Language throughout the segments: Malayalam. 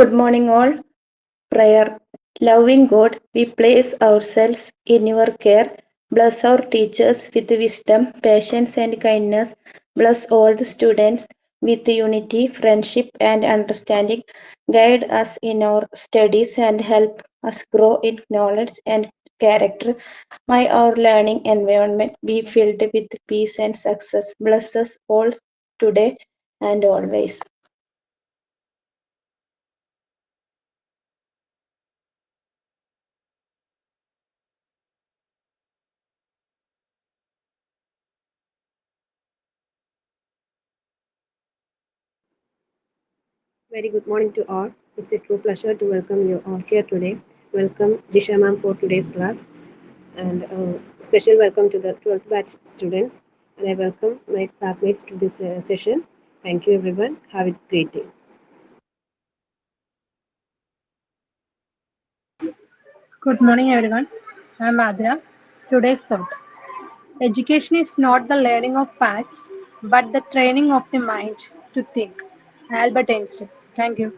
Good morning, all. Prayer. Loving God, we place ourselves in your care. Bless our teachers with wisdom, patience, and kindness. Bless all the students with unity, friendship, and understanding. Guide us in our studies and help us grow in knowledge and character. May our learning environment be filled with peace and success. Bless us all today and always. Very good morning to all. It's a true pleasure to welcome you all here today. Welcome Jisha ma'am for today's class and special welcome to the 12th batch students and I welcome my classmates to this session. Thank you everyone. Have a great day. Good morning, everyone. I'm Adra. Today's thought: education is not the learning of facts, but the training of the mind to think. Albert Einstein. Thank you.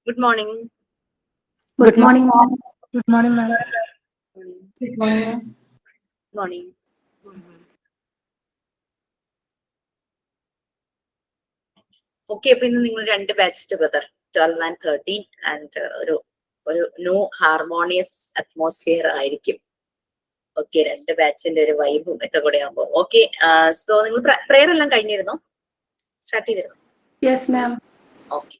Good morning. Good morning, ma'am. Good morning, ma'am. Good morning. Morning. Okay, അപ്പൊ ഇന്ന് നിങ്ങൾ 2 ബാച്ച് ടുഗദർ 12 and 13 ആൻഡ് ഒരു ന്യൂ ഹാർമോണിയസ് അറ്റ്മോസ്ഫിയർ ആയിരിക്കും. ഓക്കെ, 2 ബാച്ചിന്റെ ഒരു വൈബും ഒക്കെ കൂടെ ആകുമ്പോൾ ഓക്കെ. സോ നിങ്ങൾ പ്രെയർ എല്ലാം കഴിഞ്ഞിരുന്നോ? സ്റ്റാർട്ട് ചെയ്തിരുന്നു? Yes, ma'am. ഓക്കെ,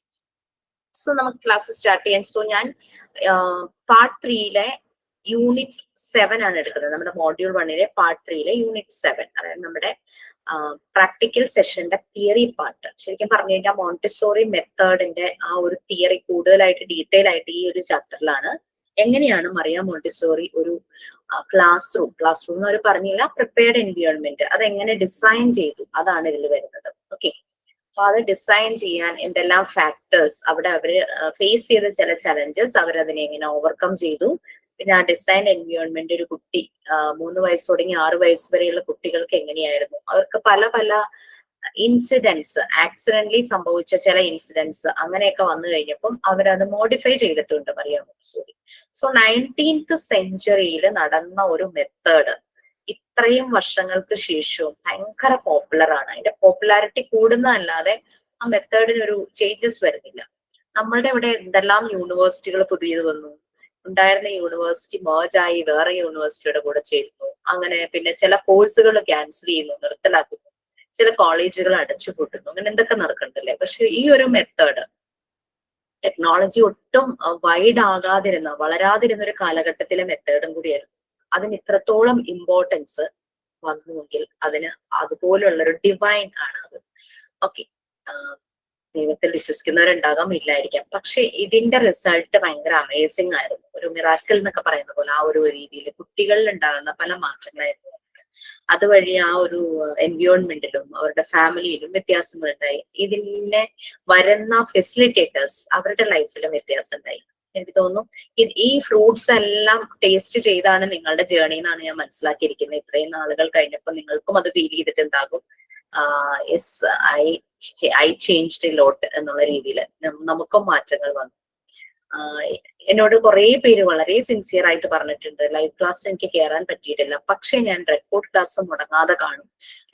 സോ നമുക്ക് ക്ലാസ് സ്റ്റാർട്ട് ചെയ്യാം. സോ ഞാൻ പാർട്ട് 3-ലെ യൂണിറ്റ് 7 ആണ് എടുക്കുന്നത്. നമ്മുടെ മോഡ്യൂൾ 1-ലെ പാർട്ട് 3-ലെ യൂണിറ്റ് 7, അതായത് നമ്മുടെ പ്രാക്ടിക്കൽ സെഷന്റെ തിയറി പാർട്ട്. ശരിക്കും പറഞ്ഞു കഴിഞ്ഞാൽ മോണ്ടിസോറി മെത്തേഡിന്റെ ആ ഒരു തിയറി കൂടുതലായിട്ട് ഡീറ്റെയിൽ ആയിട്ട് ഈ ഒരു ചാപ്റ്ററിലാണ്. എങ്ങനെയാണ് മറിയ മോണ്ടിസോറി ഒരു ക്ലാസ് റൂം എന്ന് അവർ പറഞ്ഞില്ല, പ്രിപ്പയർഡ് എൻവയോൺമെന്റ് അതെങ്ങനെ ഡിസൈൻ ചെയ്തു, അതാണ് ഇതിൽ വരുന്നത്. ഓക്കെ, അപ്പൊ അത് ഡിസൈൻ ചെയ്യാൻ എന്തെല്ലാം ഫാക്ടേഴ്സ് അവിടെ അവര് ഫേസ് ചെയ്ത ചില ചലഞ്ചസ് അവരതിനെ എങ്ങനെ ഓവർകം ചെയ്തു. പിന്നെ ആ ഡിസൈൻ എൻവയോൺമെന്റ് ഒരു കുട്ടി 3 വയസ്സ് തുടങ്ങി 6 വയസ്സ് വരെയുള്ള കുട്ടികൾക്ക് എങ്ങനെയായിരുന്നു, അവർക്ക് പല പല ഇൻസിഡൻസ്, ആക്സിഡന്റലി സംഭവിച്ച ചില ഇൻസിഡൻസ് അങ്ങനെയൊക്കെ വന്നു കഴിഞ്ഞപ്പം അവരത് മോഡിഫൈ ചെയ്തിട്ടുണ്ട് മറിയ മോണ്ടിസോറി. സോ 19th സെഞ്ചുറിയിൽ നടന്ന ഒരു മെത്തേഡ് ഇത്രയും വർഷങ്ങൾക്ക് ശേഷവും ഭയങ്കര പോപ്പുലർ ആണ്. അതിന്റെ പോപ്പുലാരിറ്റി കൂടുന്നതല്ലാതെ ആ മെത്തേഡിനൊരു ചേഞ്ചസ് വരുന്നില്ല. നമ്മളുടെ ഇവിടെ എന്തെല്ലാം യൂണിവേഴ്സിറ്റികൾ പുതിയത് വന്നു, ഉണ്ടായിരുന്ന യൂണിവേഴ്സിറ്റി മേർജ് ആയി വേറെ യൂണിവേഴ്സിറ്റിയുടെ കൂടെ ചേരുന്നു. അങ്ങനെ പിന്നെ ചില കോഴ്സുകൾ ക്യാൻസൽ ചെയ്യുന്നു, നിർത്തലാക്കുന്നു, ചില കോളേജുകൾ അടച്ചുപൂട്ടുന്നു, അങ്ങനെ എന്തൊക്കെ നടക്കണ്ടല്ലേ. പക്ഷെ ഈ ഒരു മെത്തേഡ് ടെക്നോളജി ഒട്ടും വൈഡ് ആകാതിരുന്ന, വളരാതിരുന്ന ഒരു കാലഘട്ടത്തിലെ മെത്തേഡും കൂടിയായിരുന്നു. അതിന് ഇത്രത്തോളം ഇമ്പോർട്ടൻസ് വന്നുവെങ്കിൽ അതിന് അതുപോലുള്ള ഒരു ഡിവൈൻ ആണ് അത്. ഓക്കെ, ദൈവത്തിൽ വിശ്വസിക്കുന്നവരുണ്ടാകാം, ഇല്ലായിരിക്കാം, പക്ഷെ ഇതിന്റെ റിസൾട്ട് ഭയങ്കര അമേസിംഗ് ആയിരുന്നു. ഒരു മിറാക്കിൾ എന്നൊക്കെ പറയുന്ന പോലെ ആ ഒരു രീതിയിൽ കുട്ടികളിൽ ഉണ്ടാകുന്ന പല മാറ്റങ്ങളായിരുന്നു. അതുവഴി ആ ഒരു എൻവയോൺമെന്റിലും അവരുടെ ഫാമിലിയിലും വ്യത്യാസങ്ങൾ ഉണ്ടായി. ഇതിനെ വരുന്ന ഫെസിലിറ്റേറ്റേഴ്സ് അവരുടെ ലൈഫിലും വ്യത്യാസം ഉണ്ടായി. എനിക്ക് തോന്നുന്നു ഈ ഫ്രൂട്ട്സ് എല്ലാം ടേസ്റ്റ് ചെയ്താണ് നിങ്ങളുടെ ജേർണി എന്നാണ് ഞാൻ മനസ്സിലാക്കിയിരിക്കുന്നത്. ഇത്രയും നാളുകൾ കഴിഞ്ഞപ്പോൾ നിങ്ങൾക്കും അത് ഫീൽ ചെയ്തിട്ടുണ്ടാകും. ഐ ചേഞ്ച്ഡ് എ ലോട്ട് എന്നുള്ള രീതിയിൽ നമുക്കും മാറ്റങ്ങൾ വന്നു. എന്നോട് കുറെ പേര് വളരെ സിൻസിയർ ആയിട്ട് പറഞ്ഞിട്ടുണ്ട്, ലൈവ് ക്ലാസ്സിൽ എനിക്ക് കയറാൻ പറ്റിയിട്ടില്ല, പക്ഷെ ഞാൻ റെക്കോർഡ് ക്ലാസ് മുടങ്ങാതെ കാണും.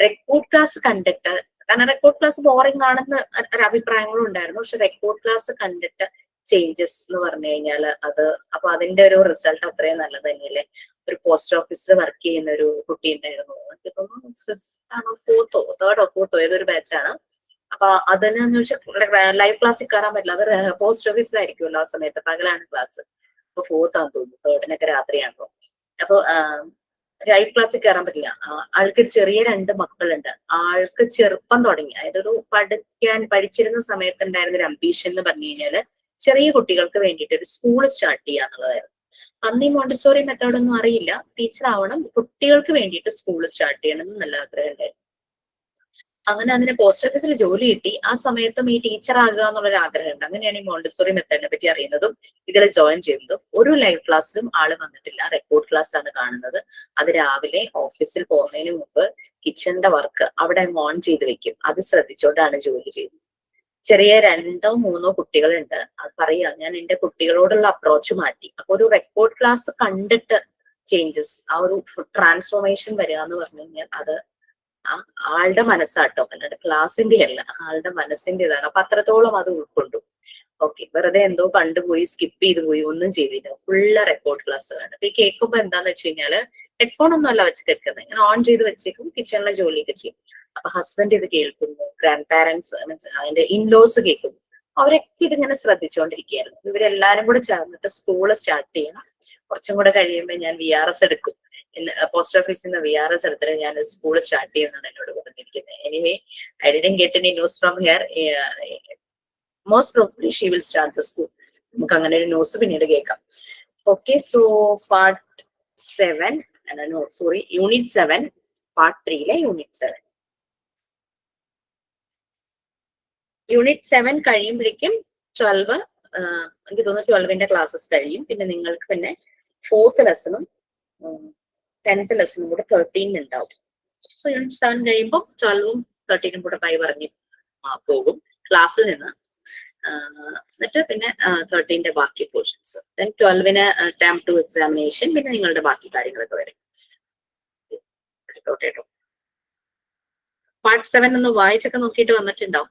റെക്കോർഡ് ക്ലാസ് കണ്ടിട്ട്, കാരണം റെക്കോർഡ് ക്ലാസ് ബോറിംഗ് ആണെന്ന് ഒരു അഭിപ്രായങ്ങളും ഉണ്ടായിരുന്നു, പക്ഷെ റെക്കോർഡ് ക്ലാസ് കണ്ടിട്ട് ചേഞ്ചസ് എന്ന് പറഞ്ഞു കഴിഞ്ഞാൽ അപ്പൊ അതിന്റെ ഒരു റിസൾട്ട് അത്രയും നല്ലത് തന്നെയല്ലേ. ഒരു പോസ്റ്റ് ഓഫീസിൽ വർക്ക് ചെയ്യുന്ന ഒരു കുട്ടി ഉണ്ടായിരുന്നു, എനിക്ക് തോന്നുന്നു 5th or 4th ഏതൊരു ബാച്ചാണ്. അപ്പൊ അതെന്നു വെച്ചാൽ ലൈവ് ക്ലാസ്സിൽ കയറാൻ പറ്റില്ല, അത് പോസ്റ്റ് ഓഫീസിലായിരിക്കുമല്ലോ ആ സമയത്ത്, പകലാണ് ക്ലാസ്. അപ്പൊ 4th ആണെന്ന് തോന്നുന്നു, 3rd രാത്രിയാണല്ലോ. അപ്പൊ ലൈവ് ക്ലാസ്സിൽ കയറാൻ പറ്റില്ല. ആൾക്ക് ചെറിയ 2 മക്കളുണ്ട്. ആൾക്ക് ചെറുപ്പം തുടങ്ങി, അതായത് ഒരു പഠിച്ചിരുന്ന സമയത്തുണ്ടായിരുന്ന ഒരു അംബീഷൻ എന്ന് പറഞ്ഞു കഴിഞ്ഞാല് ചെറിയ കുട്ടികൾക്ക് വേണ്ടിയിട്ട് ഒരു സ്കൂൾ സ്റ്റാർട്ട് ചെയ്യുക എന്നുള്ളതായിരുന്നു. അന്ന് ഈ മോണ്ടിസോറി മെത്തേഡ് ഒന്നും അറിയില്ല, ടീച്ചർ ആവണം, കുട്ടികൾക്ക് വേണ്ടിയിട്ട് സ്കൂൾ സ്റ്റാർട്ട് ചെയ്യണം എന്ന് നല്ല ആഗ്രഹം ഉണ്ടായിരുന്നു. അങ്ങനെ അതിന് പോസ്റ്റ് ഓഫീസിൽ ജോലി കിട്ടി. ആ സമയത്തും ഈ ടീച്ചർ ആകുക എന്നുള്ളൊരു ആഗ്രഹമുണ്ട്. അങ്ങനെയാണ് ഈ മോണ്ടിസോറി മെത്തേഡിനെ പറ്റി അറിയുന്നതും ഇതിൽ ജോയിൻ ചെയ്യുന്നതും. ഒരു ലൈവ് ക്ലാസ്സിലും ആള് വന്നിട്ടില്ല, റെക്കോർഡ് ക്ലാസ് ആണ് കാണുന്നത്. അത് രാവിലെ ഓഫീസിൽ പോകുന്നതിന് മുമ്പ് കിച്ചണിന്റെ വർക്ക് അവിടെ ഓൺ ചെയ്ത് വെക്കും, അത് ശ്രദ്ധിച്ചുകൊണ്ടാണ് ജോലി ചെയ്യുന്നത്. ചെറിയ 2 or 3 കുട്ടികളുണ്ട്. അത് പറയാ, ഞാൻ എന്റെ കുട്ടികളോടുള്ള അപ്രോച്ച് മാറ്റി. അപ്പൊ ഒരു റെക്കോർഡ് ക്ലാസ് കണ്ടിട്ട് ചേഞ്ചസ്, ആ ഒരു ട്രാൻസ്ഫോർമേഷൻ വരിക എന്ന് പറഞ്ഞു കഴിഞ്ഞാൽ അത് ആളുടെ മനസ്സാട്ടോ, അല്ലാണ്ട് ക്ലാസിന്റെ അല്ല, ആളുടെ മനസ്സിന്റേതാണ്. അപ്പൊ അത്രത്തോളം അത് ഉൾക്കൊണ്ടു. ഓക്കെ, വെറുതെ എന്തോ കണ്ടുപോയി സ്കിപ്പ് ചെയ്തു പോയി ഒന്നും ചെയ്തില്ല, ഫുള്ള് റെക്കോർഡ് ക്ലാസ് ആണ്. അപ്പൊ ഈ കേൾക്കുമ്പോ എന്താന്ന് വെച്ച് കഴിഞ്ഞാല് ഹെഡ്ഫോൺ ഒന്നും അല്ല വെച്ച് കേൾക്കുന്നത്, ഇങ്ങനെ ഓൺ ചെയ്ത് വെച്ചേക്കും, കിച്ചണിലെ ജോലിയൊക്കെ ചെയ്യും. അപ്പൊ ഹസ്ബൻഡ് ഇത് കേൾക്കുന്നു, ഗ്രാൻഡ് പാരന്റ്സ്, അതിന്റെ ഇൻലോസ് കേൾക്കുന്നു, അവരൊക്കെ ഇതിങ്ങനെ ശ്രദ്ധിച്ചുകൊണ്ടിരിക്കുകയായിരുന്നു. ഇവരെല്ലാരും കൂടെ ചേർന്നിട്ട് സ്കൂള് സ്റ്റാർട്ട് ചെയ്യണം. കുറച്ചും കൂടെ കഴിയുമ്പോൾ ഞാൻ VRS എടുക്കും, പോസ്റ്റ് ഓഫീസിൽ നിന്ന് VRS എടുത്തിട്ട് ഞാൻ സ്കൂൾ സ്റ്റാർട്ട് ചെയ്യുന്നതാണ് എന്നോട് പറഞ്ഞിരിക്കുന്നത്. Anyway, I didn't get any news from here. Most probably she will start the school. നമുക്ക് അങ്ങനെ ഒരു ന്യൂസ് പിന്നീട് കേൾക്കാം. Okay, so part 7, unit 7, part 3-ലെ യൂണിറ്റ് 7. യൂണിറ്റ് 7 കഴിയുമ്പോഴേക്കും 12, എനിക്ക് തോന്നുന്നു 12ന്റെ ക്ലാസ്സസ് കഴിയും. പിന്നെ നിങ്ങൾക്ക് പിന്നെ 4th ലെസണും 10th ലെസണും കൂടെ 13 ഉണ്ടാവും. സോ യൂണിറ്റ് 7 കഴിയുമ്പോൾ 12ഉം 13ഉം കൂടെ ബൈ പറഞ്ഞ് പോകും ക്ലാസ്സിൽ നിന്ന്. എന്നിട്ട് പിന്നെ 13ന്റെ ബാക്കി പോർഷൻസ്. ദെൻ 12ന് ടേം 2 എക്സാമിനേഷൻ, പിന്നെ നിങ്ങളുടെ ബാക്കി കാര്യങ്ങളൊക്കെ വരും. കേട്ടോ. പാർട്ട് 7 ഒന്ന് വായിച്ചൊക്കെ നോക്കിയിട്ട് വന്നിട്ടുണ്ടോ?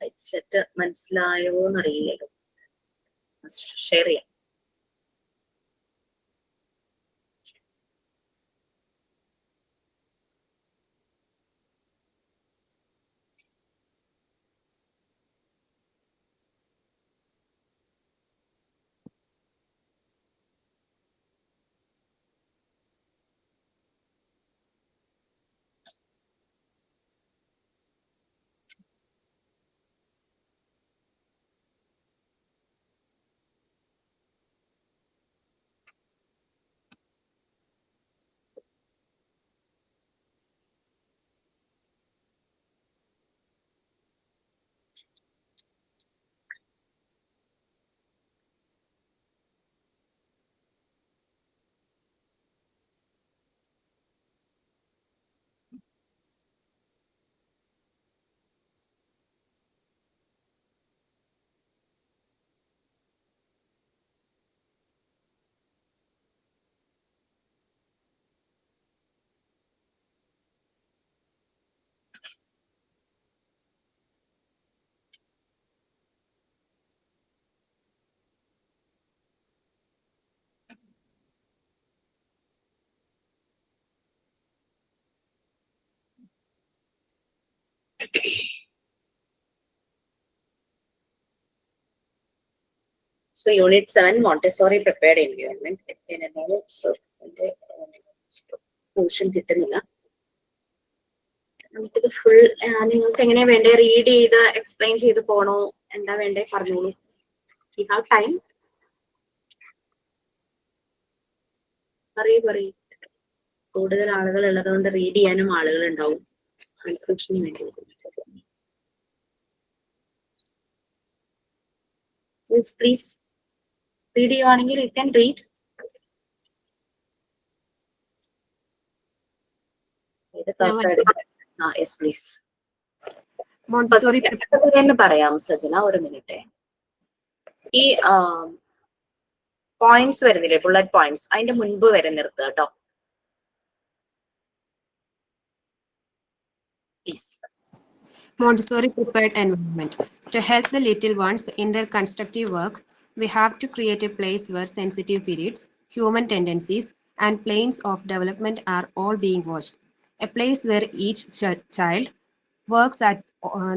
ഹെഡ്സെറ്റ് മനസ്സിലായോ എന്നറിയില്ലല്ലോ. ഷെയർ ചെയ്യാം. So Unit 7 Montessori prepared environment. Notes portion കിട്ടുന്നില്ല. നമുക്കിത് ഫുൾ നിങ്ങൾക്ക് എങ്ങനെയാ വേണ്ടേ? റീഡ് ചെയ്ത് എക്സ്പ്ലെയിൻ ചെയ്ത് പോണോ? എന്താ വേണ്ടേ പറഞ്ഞോളൂ. You have time? പറയൂ. കൂടുതൽ ആളുകൾ ഉള്ളതുകൊണ്ട് റീഡ് ചെയ്യാനും ആളുകൾ ഉണ്ടാവും. കൺഫ്യൂഷന് വേണ്ടി. പ്ലീസ് റീഡ് ചെയ്യുവാണെങ്കിൽ you can read. Yes, please. Montessori എന്ന് പറയാം സജന, ഒരു മിനിറ്റ്. ഈ പോയിന്റ്സ് വരുന്നില്ലേ, ബുള്ളറ്റ് പോയിന്റ്സ്, അതിന്റെ മുൻപ് വരെ നിർത്തുക കേട്ടോ. Please. Montessori prepared environment. To help the little ones in their constructive work, we have to create a place where sensitive periods, human tendencies, and planes of development are all being watched. A place where each child works at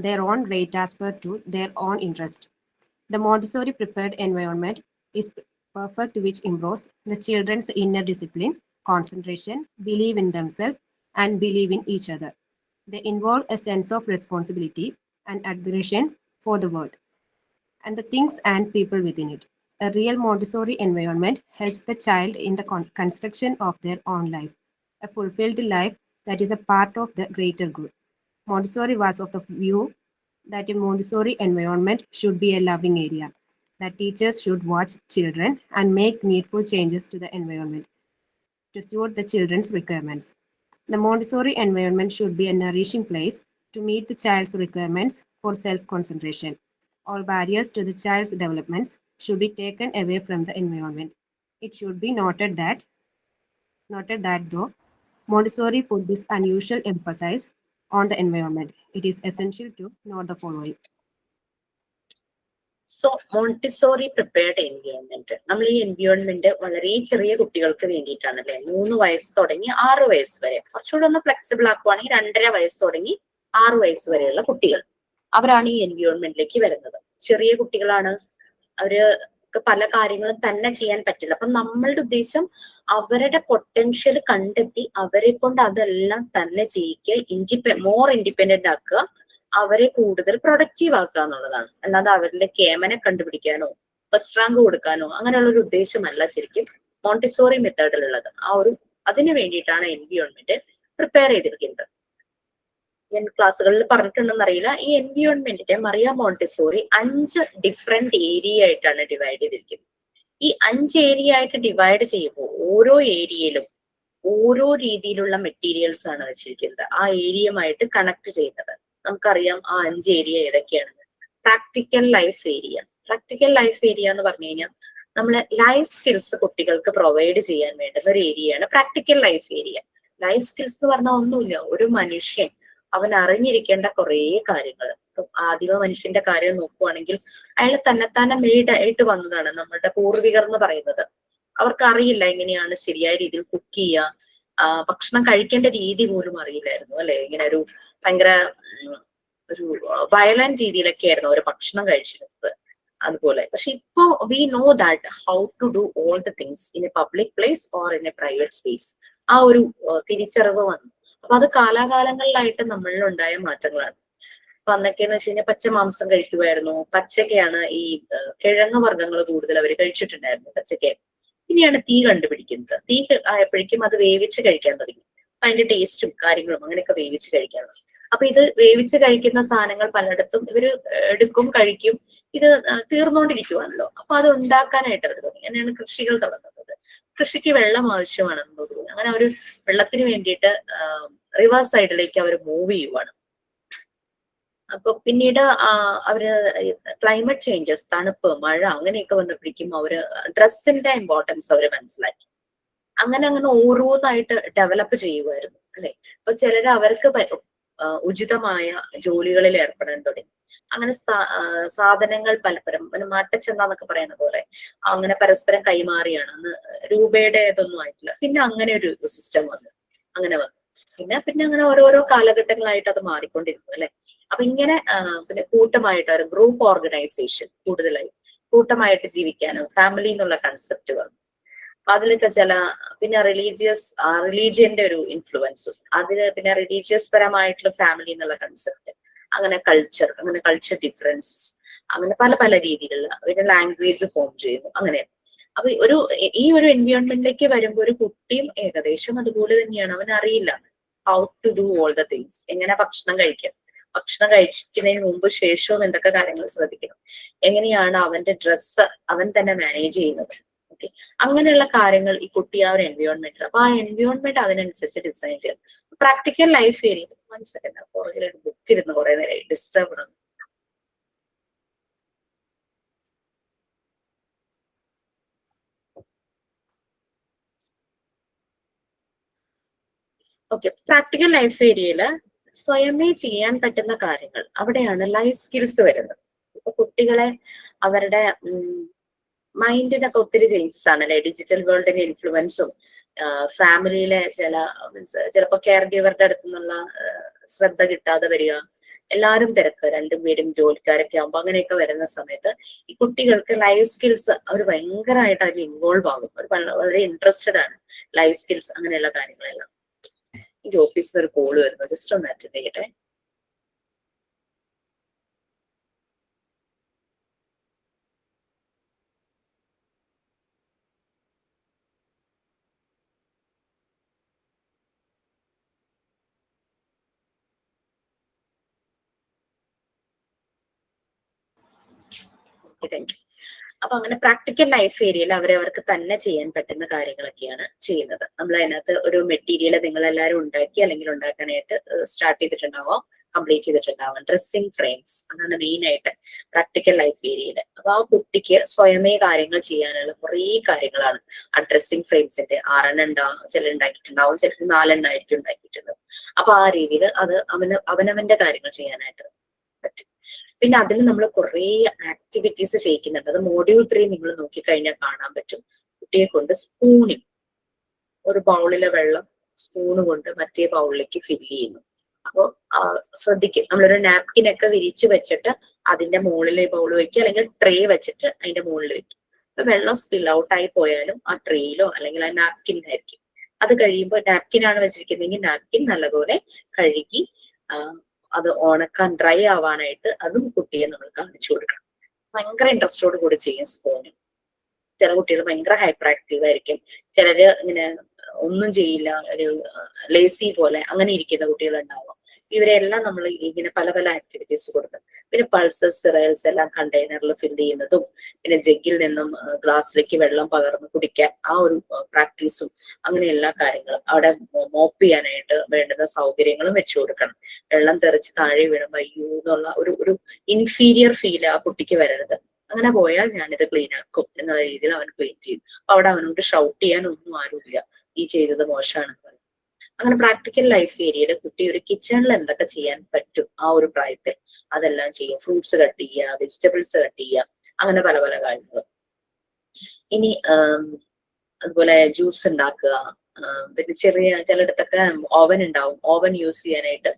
their own rate as per to their own interest. The Montessori prepared environment is perfect, which improves the children's inner discipline, concentration, belief in themselves, and believe in each other. They involve a sense of responsibility and admiration for the world and the things and people within it. A real Montessori environment helps the child in the construction of their own life, a fulfilled life that is a part of the greater good. Montessori was of the view that a Montessori environment should be a loving area, that teachers should watch children and make needful changes to the environment to suit the children's requirements. The Montessori environment should be a nourishing place to meet the child's requirements for self-concentration. All barriers to the child's developments should be taken away from the environment. It should be noted that though Montessori put this unusual emphasis on the environment, it is essential to note the following. So Montessori prepared environment, നമ്മൾ ഈ എൻവയോൺമെന്റ് വളരെ ചെറിയ കുട്ടികൾക്ക് വേണ്ടിയിട്ടാണല്ലേ. 3 വയസ്സ് തുടങ്ങി 6 വയസ്സ് വരെ, കുറച്ചുകൂടെ ഒന്ന് ഫ്ലെക്സിബിൾ ആക്കുവാണെങ്കിൽ 2.5 വയസ്സ് തുടങ്ങി 6 വയസ്സ് വരെയുള്ള കുട്ടികൾ, അവരാണ് ഈ എൻവയോൺമെന്റിലേക്ക് വരുന്നത്. ചെറിയ കുട്ടികളാണ്, അവർക്ക് പല കാര്യങ്ങളും തന്നെ ചെയ്യാൻ പറ്റില്ല. അപ്പൊ നമ്മളുടെ ഉദ്ദേശം അവരുടെ പൊട്ടൻഷ്യൽ കണ്ടെത്തി അവരെ കൊണ്ട് അതെല്ലാം തന്നെ ചെയ്യിക്കുക, മോർ ഇൻഡിപെൻഡന്റ് ആക്കുക, അവരെ കൂടുതൽ പ്രൊഡക്റ്റീവ് ആക്കുക എന്നുള്ളതാണ്. അല്ലാതെ അവരുടെ കേമനെ കണ്ടുപിടിക്കാനോ ഫസ്റ്റ് റാങ്ക് കൊടുക്കാനോ അങ്ങനെയുള്ള ഒരു ഉദ്ദേശമല്ല ശരിക്കും മോണ്ടിസോറി മെത്തേഡിലുള്ളത്. അതിനു വേണ്ടിയിട്ടാണ് എൻവയോൺമെന്റ് പ്രിപ്പയർ ചെയ്തിരിക്കുന്നത്. ഞാൻ ക്ലാസ്സുകളിൽ പറഞ്ഞിട്ടുണ്ടെന്ന് അറിയില്ല, ഈ എൻവയോൺമെന്റിന്റെ മറിയ മോണ്ടിസോറി 5 ഡിഫറെന്റ് ഏരിയ ആയിട്ടാണ് ഡിവൈഡ് ചെയ്തിരിക്കുന്നത്. ഈ 5 ഏരിയ ആയിട്ട് ഡിവൈഡ് ചെയ്യുമ്പോൾ ഓരോ ഏരിയയിലും ഓരോ രീതിയിലുള്ള മെറ്റീരിയൽസ് ആണ് വെച്ചിരിക്കുന്നത്, ആ ഏരിയയുമായിട്ട് കണക്ട് ചെയ്യുന്നത്. നമുക്കറിയാം ആ 5 ഏരിയ ഏതൊക്കെയാണെന്ന്. Practical life area. Practical life area എന്ന് പറഞ്ഞു കഴിഞ്ഞാൽ നമ്മള് ലൈഫ് സ്കിൽസ് കുട്ടികൾക്ക് പ്രൊവൈഡ് ചെയ്യാൻ വേണ്ടുന്ന ഒരു ഏരിയയാണ് practical life area. Life skills എന്ന് പറഞ്ഞാൽ ഒന്നുമില്ല, ഒരു മനുഷ്യൻ അവൻ അറിഞ്ഞിരിക്കേണ്ട കുറേ കാര്യങ്ങൾ. ആദിമ മനുഷ്യന്റെ കാര്യം നോക്കുവാണെങ്കിൽ അയാൾ തന്നെത്താനെ മെയ്ഡ് ആയിട്ട് വന്നതാണ്. നമ്മളുടെ പൂർവികർ എന്ന് പറയുന്നത് അവർക്ക് അറിയില്ല എങ്ങനെയാണ് ശരിയായ രീതിയിൽ കുക്ക് ചെയ്യുക, ഭക്ഷണം കഴിക്കേണ്ട രീതി പോലും അറിയില്ലായിരുന്നു അല്ലെ. ഇങ്ങനെ ഒരു ഭയങ്കര ഒരു വയലന്റ് രീതിയിലൊക്കെ ആയിരുന്നു അവർ ഭക്ഷണം കഴിച്ചിരുന്നത്. അതുപോലെ പക്ഷെ ഇപ്പോ we know that how to do all the things in a public place or in a private space. ആ ഒരു തിരിച്ചറിവ് വന്നു. അപ്പൊ അത് കാലാകാലങ്ങളിലായിട്ട് നമ്മളിലുണ്ടായ മാറ്റങ്ങളാണ്. അപ്പൊ അന്നൊക്കെയെന്ന് വെച്ച് കഴിഞ്ഞാൽ പച്ച മാംസം കഴിക്കുമായിരുന്നു. പച്ചക്കയാണ് ഈ കിഴങ്ങ് വർഗ്ഗങ്ങൾ കൂടുതൽ അവർ കഴിച്ചിട്ടുണ്ടായിരുന്നു, പച്ചക്ക. പിന്നെയാണ് തീ കണ്ടുപിടിക്കുന്നത്. തീ ആയപ്പോഴേക്കും അത് വേവിച്ച് കഴിക്കാൻ തുടങ്ങി. അതിന്റെ ടേസ്റ്റും കാര്യങ്ങളും അങ്ങനെയൊക്കെ വേവിച്ച് കഴിക്കാൻ തുടങ്ങി. അപ്പൊ ഇത് വേവിച്ച് കഴിക്കുന്ന സാധനങ്ങൾ പലയിടത്തും ഇവര് എടുക്കും, കഴിക്കും. ഇത് തീർന്നുകൊണ്ടിരിക്കുവാണല്ലോ. അപ്പൊ അത് ഉണ്ടാക്കാനായിട്ട് അവർ തുടങ്ങി. അങ്ങനെയാണ് കൃഷികൾ തുടങ്ങുന്നത്. കൃഷിക്ക് വെള്ളം ആവശ്യമാണെന്ന് തോന്നുന്നു. അങ്ങനെ അവർ വെള്ളത്തിന് വേണ്ടിയിട്ട് റിവർ സൈഡിലേക്ക് അവർ മൂവ് ചെയ്യുവാണ്. അപ്പൊ പിന്നീട് അവര് ക്ലൈമറ്റ് ചേഞ്ചസ്, തണുപ്പ്, മഴ അങ്ങനെയൊക്കെ വന്നപ്പോഴേക്കും അവര് ഡ്രസ്സിന്റെ ഇമ്പോർട്ടൻസ് അവര് മനസ്സിലാക്കി. അങ്ങനെ ഓരോന്നായിട്ട് ഡെവലപ്പ് ചെയ്യുമായിരുന്നു അല്ലെ. അപ്പൊ ചിലര് അവർക്ക് ഉചിതമായ ജോലികളിൽ ഏർപ്പെടാൻ തുടങ്ങി. അങ്ങനെ സാധനങ്ങൾ പരസ്പരം മാറ്റച്ചെന്നൊക്കെ പറയുന്ന പോലെ അങ്ങനെ പരസ്പരം കൈമാറിയാണ്. അന്ന് രൂപയുടെ ഇതൊന്നും ആയിട്ടില്ല. പിന്നെ അങ്ങനെ ഒരു സിസ്റ്റം വന്നു, അങ്ങനെ വന്നു. പിന്നെ അങ്ങനെ ഓരോരോ കാലഘട്ടങ്ങളായിട്ട് അത് മാറിക്കൊണ്ടിരുന്നു അല്ലെ. അപ്പൊ ഇങ്ങനെ പിന്നെ കൂട്ടമായിട്ട് ഒരു ഗ്രൂപ്പ് ഓർഗനൈസേഷൻ കൂടുതലായി കൂട്ടമായിട്ട് ജീവിക്കാനോ ഫാമിലി എന്നുള്ള കൺസെപ്റ്റ് വന്നു. അതിലൊക്കെ പിന്നെ റിലീജിയന്റെ ഒരു ഇൻഫ്ലുവൻസും, അതില് പിന്നെ റിലീജിയസ് പരമായിട്ടുള്ള ഫാമിലി എന്നുള്ള കൺസെപ്റ്റ്, അങ്ങനെ കൾച്ചർ ഡിഫറൻസസ്, അങ്ങനെ പല രീതിയിലുള്ള പിന്നെ ലാംഗ്വേജ് ഫോം ചെയ്യുന്നു. അങ്ങനെ അപ്പൊ ഈ ഒരു എൻവയോൺമെന്റിലേക്ക് വരുമ്പോൾ ഒരു കുട്ടിയും ഏകദേശം അതുപോലെ തന്നെയാണ്. അവൻ അറിയില്ല how to do all the things. എങ്ങനെ ഭക്ഷണം കഴിക്കാം, ഭക്ഷണം കഴിക്കുന്നതിന് മുമ്പ് ശേഷവും എന്തൊക്കെ കാര്യങ്ങൾ ശ്രദ്ധിക്കണം, എങ്ങനെയാണ് അവന്റെ ഡ്രസ്സ് അവൻ തന്നെ മാനേജ് ചെയ്യുന്നത്. ഓക്കെ, അങ്ങനെയുള്ള കാര്യങ്ങൾ ഈ കുട്ടി ആ ഒരു എൻവയോൺമെന്റിൽ. അപ്പൊ ആ എൻവയോൺമെന്റ് അതിനനുസരിച്ച് ഡിസൈൻ ചെയ്യണം. Practical life area. മനസ്സിലാക്കണ്ട, പുറകിൽ ഒരു ബുക്ക് ഇരുന്ന് കുറെ നേരമായി ഡിസ്റ്റർബ് ആണ്. ഓക്കെ, പ്രാക്ടിക്കൽ ലൈഫ് ഏരിയയില് സ്വയമേ ചെയ്യാൻ പറ്റുന്ന കാര്യങ്ങൾ, അവിടെയാണ് ലൈഫ് സ്കിൽസ് വരുന്നത്. ഇപ്പൊ കുട്ടികളെ അവരുടെ മൈൻഡിനൊക്കെ ഒത്തിരി ചേഞ്ചസ് ആണല്ലേ, ഡിജിറ്റൽ വേൾഡിന്റെ ഇൻഫ്ലുവൻസും ഫാമിലിയിലെ ചിലപ്പോ കെയർ ഗിവറുടെ അടുത്തു നിന്നുള്ള ശ്രദ്ധ കിട്ടാതെ വരിക, എല്ലാവരും തിരക്ക്, രണ്ടുപേരും ജോലിക്കാരൊക്കെ ആകുമ്പോൾ അങ്ങനെയൊക്കെ വരുന്ന സമയത്ത് ഈ കുട്ടികൾക്ക് ലൈഫ് സ്കിൽസ് അവർ ഭയങ്കരമായിട്ട് അതിൽ ഇൻവോൾവ് ആകും. അവർ വളരെ ഇൻട്രസ്റ്റഡ് ആണ് ലൈഫ് സ്കിൽസ് അങ്ങനെയുള്ള കാര്യങ്ങളെല്ലാം. എനിക്ക് ഓഫീസിൽ ഒരു കോള് വരുന്നു, ജസ്റ്റ് ഒന്ന് അറ്റൻഡ് ചെയ്യട്ടെ. Thank you. അപ്പൊ അങ്ങനെ പ്രാക്ടിക്കൽ ലൈഫ് ഏരിയയിൽ അവരവർക്ക് തന്നെ ചെയ്യാൻ പറ്റുന്ന കാര്യങ്ങളൊക്കെയാണ് ചെയ്യുന്നത്. നമ്മൾ അതിനകത്ത് ഒരു മെറ്റീരിയൽ നിങ്ങൾ എല്ലാവരും ഉണ്ടാക്കി അല്ലെങ്കിൽ ഉണ്ടാക്കാനായിട്ട് സ്റ്റാർട്ട് ചെയ്തിട്ടുണ്ടാവാം, കംപ്ലീറ്റ് ചെയ്തിട്ടുണ്ടാവാം. ഡ്രസ്സിംഗ് ഫ്രെയിംസ്, അതാണ് മെയിൻ ആയിട്ട് പ്രാക്ടിക്കൽ ലൈഫ് ഏരിയയിൽ. അപ്പൊ ആ കുട്ടിക്ക് സ്വയമേ കാര്യങ്ങൾ ചെയ്യാനുള്ള കുറേ കാര്യങ്ങളാണ് ആ ഡ്രസ്സിംഗ് ഫ്രെയിംസിന്റെ 6 ഉണ്ടാവും, ചില ഉണ്ടാക്കിയിട്ടുണ്ടാവും, ചിലർക്ക് 4 ആയിരിക്കും ഉണ്ടാക്കിയിട്ടുള്ളത്. അപ്പൊ ആ രീതിയിൽ അത് അവനവന്റെ കാര്യങ്ങൾ ചെയ്യാനായിട്ട് പറ്റും. പിന്നെ അതിൽ നമ്മൾ കുറേ ആക്ടിവിറ്റീസ് ചെയ്യിക്കുന്നുണ്ട്. അത് മോഡ്യൂൾ 3 നിങ്ങൾ നോക്കിക്കഴിഞ്ഞാൽ കാണാൻ പറ്റും. കുട്ടിയെ കൊണ്ട് സ്പൂണിങ്, ഒരു ബൗളിലെ വെള്ളം സ്പൂണ് കൊണ്ട് മറ്റേ ബൗളിലേക്ക് ഫില്ല് ചെയ്യുന്നു. അപ്പോൾ ശ്രദ്ധിക്കും, നമ്മളൊരു നാപ്കിൻ ഒക്കെ വിരിച്ച് വെച്ചിട്ട് അതിന്റെ മുകളിൽ ബൗൾ വെക്കുക, അല്ലെങ്കിൽ ട്രേ വെച്ചിട്ട് അതിന്റെ മുകളിൽ വെക്കും. അപ്പൊ വെള്ളം സ്പിൽ ഔട്ട് ആയി പോയാലും ആ ട്രേയിലോ അല്ലെങ്കിൽ ആ നാപ്കിനായിരിക്കും. അത് കഴിയുമ്പോൾ നാപ്കിനാണ് വെച്ചിരിക്കുന്നതെങ്കിൽ നാപ്കിൻ നല്ലപോലെ കഴുകി അത് ഉണക്കാൻ, ഡ്രൈ ആവാനായിട്ട് അതും കുട്ടിയെ നമ്മൾ കാണിച്ചു കൊടുക്കണം. ഭയങ്കര ഇൻട്രസ്റ്റോട് കൂടി ചെയ്യും സ്പൂണിങ്. ചില കുട്ടികൾ ഭയങ്കര ഹൈപ്പർ ആക്റ്റീവ് ആയിരിക്കും, ചിലര് ഇങ്ങനെ ഒന്നും ചെയ്യില്ല, ഒരു ലേസി പോലെ അങ്ങനെ ഇരിക്കുന്ന കുട്ടികൾ ഉണ്ടാവാം. ഇവരെല്ലാം നമ്മൾ ഇങ്ങനെ പല പല ആക്ടിവിറ്റീസ് കൊടുക്കും. പിന്നെ പൾസസ് സിറയൽസ് എല്ലാം കണ്ടെയ്നറിൽ ഫില്ല് ചെയ്യുന്നതും പിന്നെ ജഗ്ഗിൽ നിന്നും ഗ്ലാസ്സിലേക്ക് വെള്ളം പകർന്ന് കുടിക്കാൻ ആ ഒരു പ്രാക്ടീസും അങ്ങനെ എല്ലാ കാര്യങ്ങളും അവിടെ മോപ്പ് ചെയ്യാനായിട്ട് വേണ്ടുന്ന സൗകര്യങ്ങളും വെച്ചു കൊടുക്കണം. വെള്ളം തെറിച്ച് താഴെ വീഴുമ്പോൾ അയ്യോ എന്നുള്ള ഒരു ഇൻഫീരിയർ ഫീൽ ആ കുട്ടിക്ക് വരരുത്. അങ്ങനെ പോയാൽ ഞാനിത് ക്ലീൻ ആക്കും എന്നുള്ള രീതിയിൽ അവൻ ക്ലീൻ ചെയ്യും. അപ്പൊ അവിടെ അവനോട് ഷൗട്ട് ചെയ്യാൻ ഒന്നും ആരുമില്ല, ഈ ചെയ്തത് മോശമാണെന്ന് പറയും. അങ്ങനെ പ്രാക്ടിക്കൽ ലൈഫ് ഏരിയയിൽ കുട്ടി ഒരു കിച്ചണിൽ എന്തൊക്കെ ചെയ്യാൻ പറ്റും ആ ഒരു പ്രായത്തിൽ അതെല്ലാം ചെയ്യും. ഫ്രൂട്ട്സ് കട്ട് ചെയ്യുക, വെജിറ്റബിൾസ് കട്ട് ചെയ്യുക, അങ്ങനെ പല പല കാര്യങ്ങൾ. ഇനി അതുപോലെ ജ്യൂസ് ഉണ്ടാക്കുക, പിന്നെ ചെറിയ ചിലയിടത്തൊക്കെ ഓവൻ ഉണ്ടാവും. ഓവൻ യൂസ് ചെയ്യാനായിട്ട്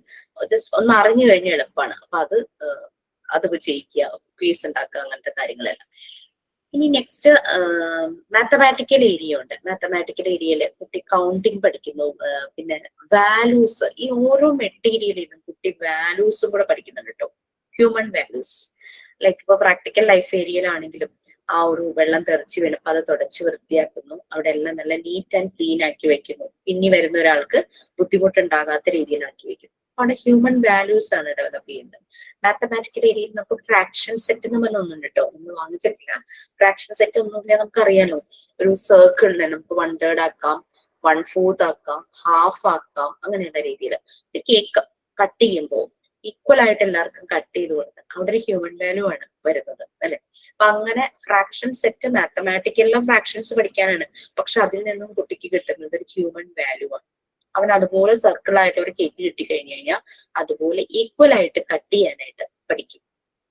ജസ്റ്റ് ഒന്ന് അറിഞ്ഞു കഴിഞ്ഞാൽ എളുപ്പമാണ്. അപ്പൊ അത് ചെയ്യിക്കുക, കുക്കീസ് ഉണ്ടാക്കുക, അങ്ങനത്തെ കാര്യങ്ങളെല്ലാം. ഇനി നെക്സ്റ്റ് മാത്തമാറ്റിക്കൽ ഏരിയ ഉണ്ട്. മാത്തമാറ്റിക്കൽ ഏരിയയിൽ കുട്ടി കൗണ്ടിങ് പഠിക്കുന്നു, പിന്നെ വാല്യൂസ്. ഈ ഓരോ മെറ്റീരിയലിൽ നിന്നും കുട്ടി വാല്യൂസും കൂടെ പഠിക്കുന്നുണ്ട് കേട്ടോ, ഹ്യൂമൻ വാല്യൂസ്. ലൈക്ക് ഇപ്പൊ പ്രാക്ടിക്കൽ ലൈഫ് ഏരിയയിലാണെങ്കിലും ആ ഒരു വെള്ളം തെറിച്ച് വീണപ്പോൾ അത് തുടച്ച് വൃത്തിയാക്കുന്നു, അവിടെ എല്ലാം നല്ല നീറ്റ് ആൻഡ് ക്ലീൻ ആക്കി വെക്കുന്നു, ഇനി വരുന്ന ഒരാൾക്ക് ബുദ്ധിമുട്ടുണ്ടാകാത്ത രീതിയിലാക്കി വെക്കുന്നു. അവിടെ ഹ്യൂമൻ വാല്യൂസ് ആണ് ഡെവലപ്പ് ചെയ്യുന്നത്. മാത്തമാറ്റിക്കൽ ഏരിയയിൽ നമുക്ക് ഫ്രാക്ഷൻ സെറ്റ് എന്ന് പറഞ്ഞ ഒന്നുണ്ട് കേട്ടോ, നമ്മൾ വാങ്ങിച്ചിട്ടില്ല. ഫ്രാക്ഷൻ സെറ്റ് ഒന്നുമില്ല, നമുക്കറിയാലോ. ഒരു സർക്കിളിനെ നമുക്ക് 1/3 ആക്കാം, 1/4 ആക്കാം, ഹാഫ് ആക്കാം, അങ്ങനെയുള്ള രീതിയിൽ. കേക്ക് കട്ട് ചെയ്യുമ്പോൾ ഈക്വൽ ആയിട്ട് എല്ലാവർക്കും കട്ട് ചെയ്ത് കൊടുക്കുക, അവിടെ ഒരു ഹ്യൂമൻ വാല്യൂ ആണ് വരുന്നത്, അല്ലെ? അപ്പൊ അങ്ങനെ ഫ്രാക്ഷൻ സെറ്റ് മാത്തമാറ്റിക്കലിലും ഫ്രാക്ഷൻസ് പഠിക്കാനാണ്, പക്ഷെ അതിൽ നിന്നും കുട്ടിക്ക് കിട്ടുന്നത് ഒരു ഹ്യൂമൻ വാല്യൂ ആണ്. അവൻ അതുപോലെ സർക്കിൾ ആയിട്ട് ഒരു കേക്ക് കിട്ടിക്കഴിഞ്ഞു കഴിഞ്ഞാൽ അതുപോലെ ഈക്വൽ ആയിട്ട് കട്ട് ചെയ്യാനായിട്ട് പഠിക്കും.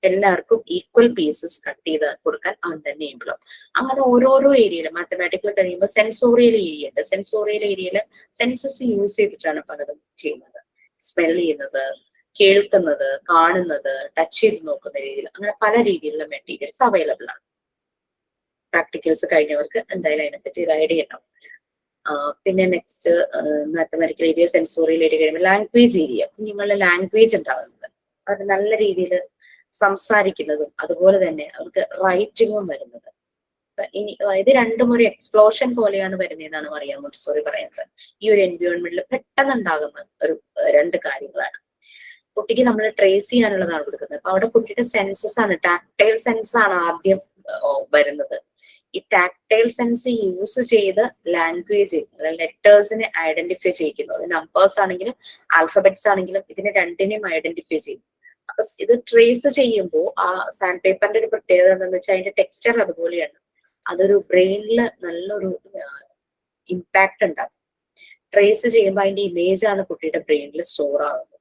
എല്ലാവർക്കും ഈക്വൽ പീസസ് കട്ട് ചെയ്ത് കൊടുക്കാൻ അവൻ തന്നെ ഏബിളും. അങ്ങനെ ഓരോരോ ഏരിയയിലും മാത്തമാറ്റിക്കൽ കഴിയുമ്പോൾ സെൻസോറിയൽ ഏരിയ ഉണ്ട്. സെൻസോറിയൽ ഏരിയയിൽ സെൻസസ് യൂസ് ചെയ്തിട്ടാണ് പലതും ചെയ്യുന്നത്. സ്മെൽ ചെയ്യുന്നത്, കേൾക്കുന്നത്, കാണുന്നത്, ടച്ച് ചെയ്ത് നോക്കുന്ന രീതിയിൽ, അങ്ങനെ പല രീതിയിലുള്ള മെറ്റീരിയൽസ് അവൈലബിൾ ആണ്. പ്രാക്ടിക്കൽസ് കഴിഞ്ഞവർക്ക് എന്തായാലും അതിനെപ്പറ്റി ഒരു ഐഡിയ ഉണ്ടാവും. പിന്നെ next mathematical area, sensorial area കഴിയുമ്പോൾ ലാംഗ്വേജ് ഏരിയ. കുഞ്ഞുങ്ങളുടെ ലാംഗ്വേജ് ഉണ്ടാകുന്നത്, അവർ നല്ല രീതിയിൽ സംസാരിക്കുന്നതും അതുപോലെ തന്നെ അവർക്ക് റൈറ്റിങ്ങും വരുന്നത്. ഇനി ഇത് രണ്ടും ഒരു എക്സ്പ്ലോഷൻ പോലെയാണ് വരുന്നതെന്നാണ് മറിയ മോണ്ടിസോറി പറയുന്നത്. ഈ ഒരു എൻവയോൺമെന്റിൽ പെട്ടെന്ന് ഉണ്ടാകുന്ന ഒരു രണ്ട് കാര്യങ്ങളാണ്. കുട്ടിക്ക് നമ്മൾ ട്രേസ് ചെയ്യാനുള്ളതാണ് കൊടുക്കുന്നത്. അപ്പൊ അവിടെ കുട്ടിയുടെ സെൻസസ് ആണ്, ടാക്ടൈൽ സെൻസ് ആണ് ആദ്യം വരുന്നത്. ഈ ടാക്ടൈൽ സെൻസ് യൂസ് ചെയ്ത് ലാംഗ്വേജ് ലെറ്റേഴ്സിനെ ഐഡന്റിഫൈ ചെയ്യിക്കുന്നു. അത് നമ്പേഴ്സ് ആണെങ്കിലും ആൽഫബറ്റ്സ് ആണെങ്കിലും ഇതിനെ രണ്ടിനെയും ഐഡന്റിഫൈ ചെയ്യും. അപ്പൊ ഇത് ട്രേസ് ചെയ്യുമ്പോൾ ആ സാൻഡ് പേപ്പറിന്റെ ഒരു പ്രത്യേകത എന്താണെന്ന് വെച്ചാൽ അതിന്റെ ടെക്സ്ചർ അതുപോലെയാണ്. അതൊരു ബ്രെയിനിൽ നല്ലൊരു ഇമ്പാക്ട് ഉണ്ടാകും. ട്രേസ് ചെയ്യുമ്പോൾ അതിന്റെ ഇമേജ് ആണ് കുട്ടിയുടെ ബ്രെയിനിൽ സ്റ്റോർ ആകുന്നത്.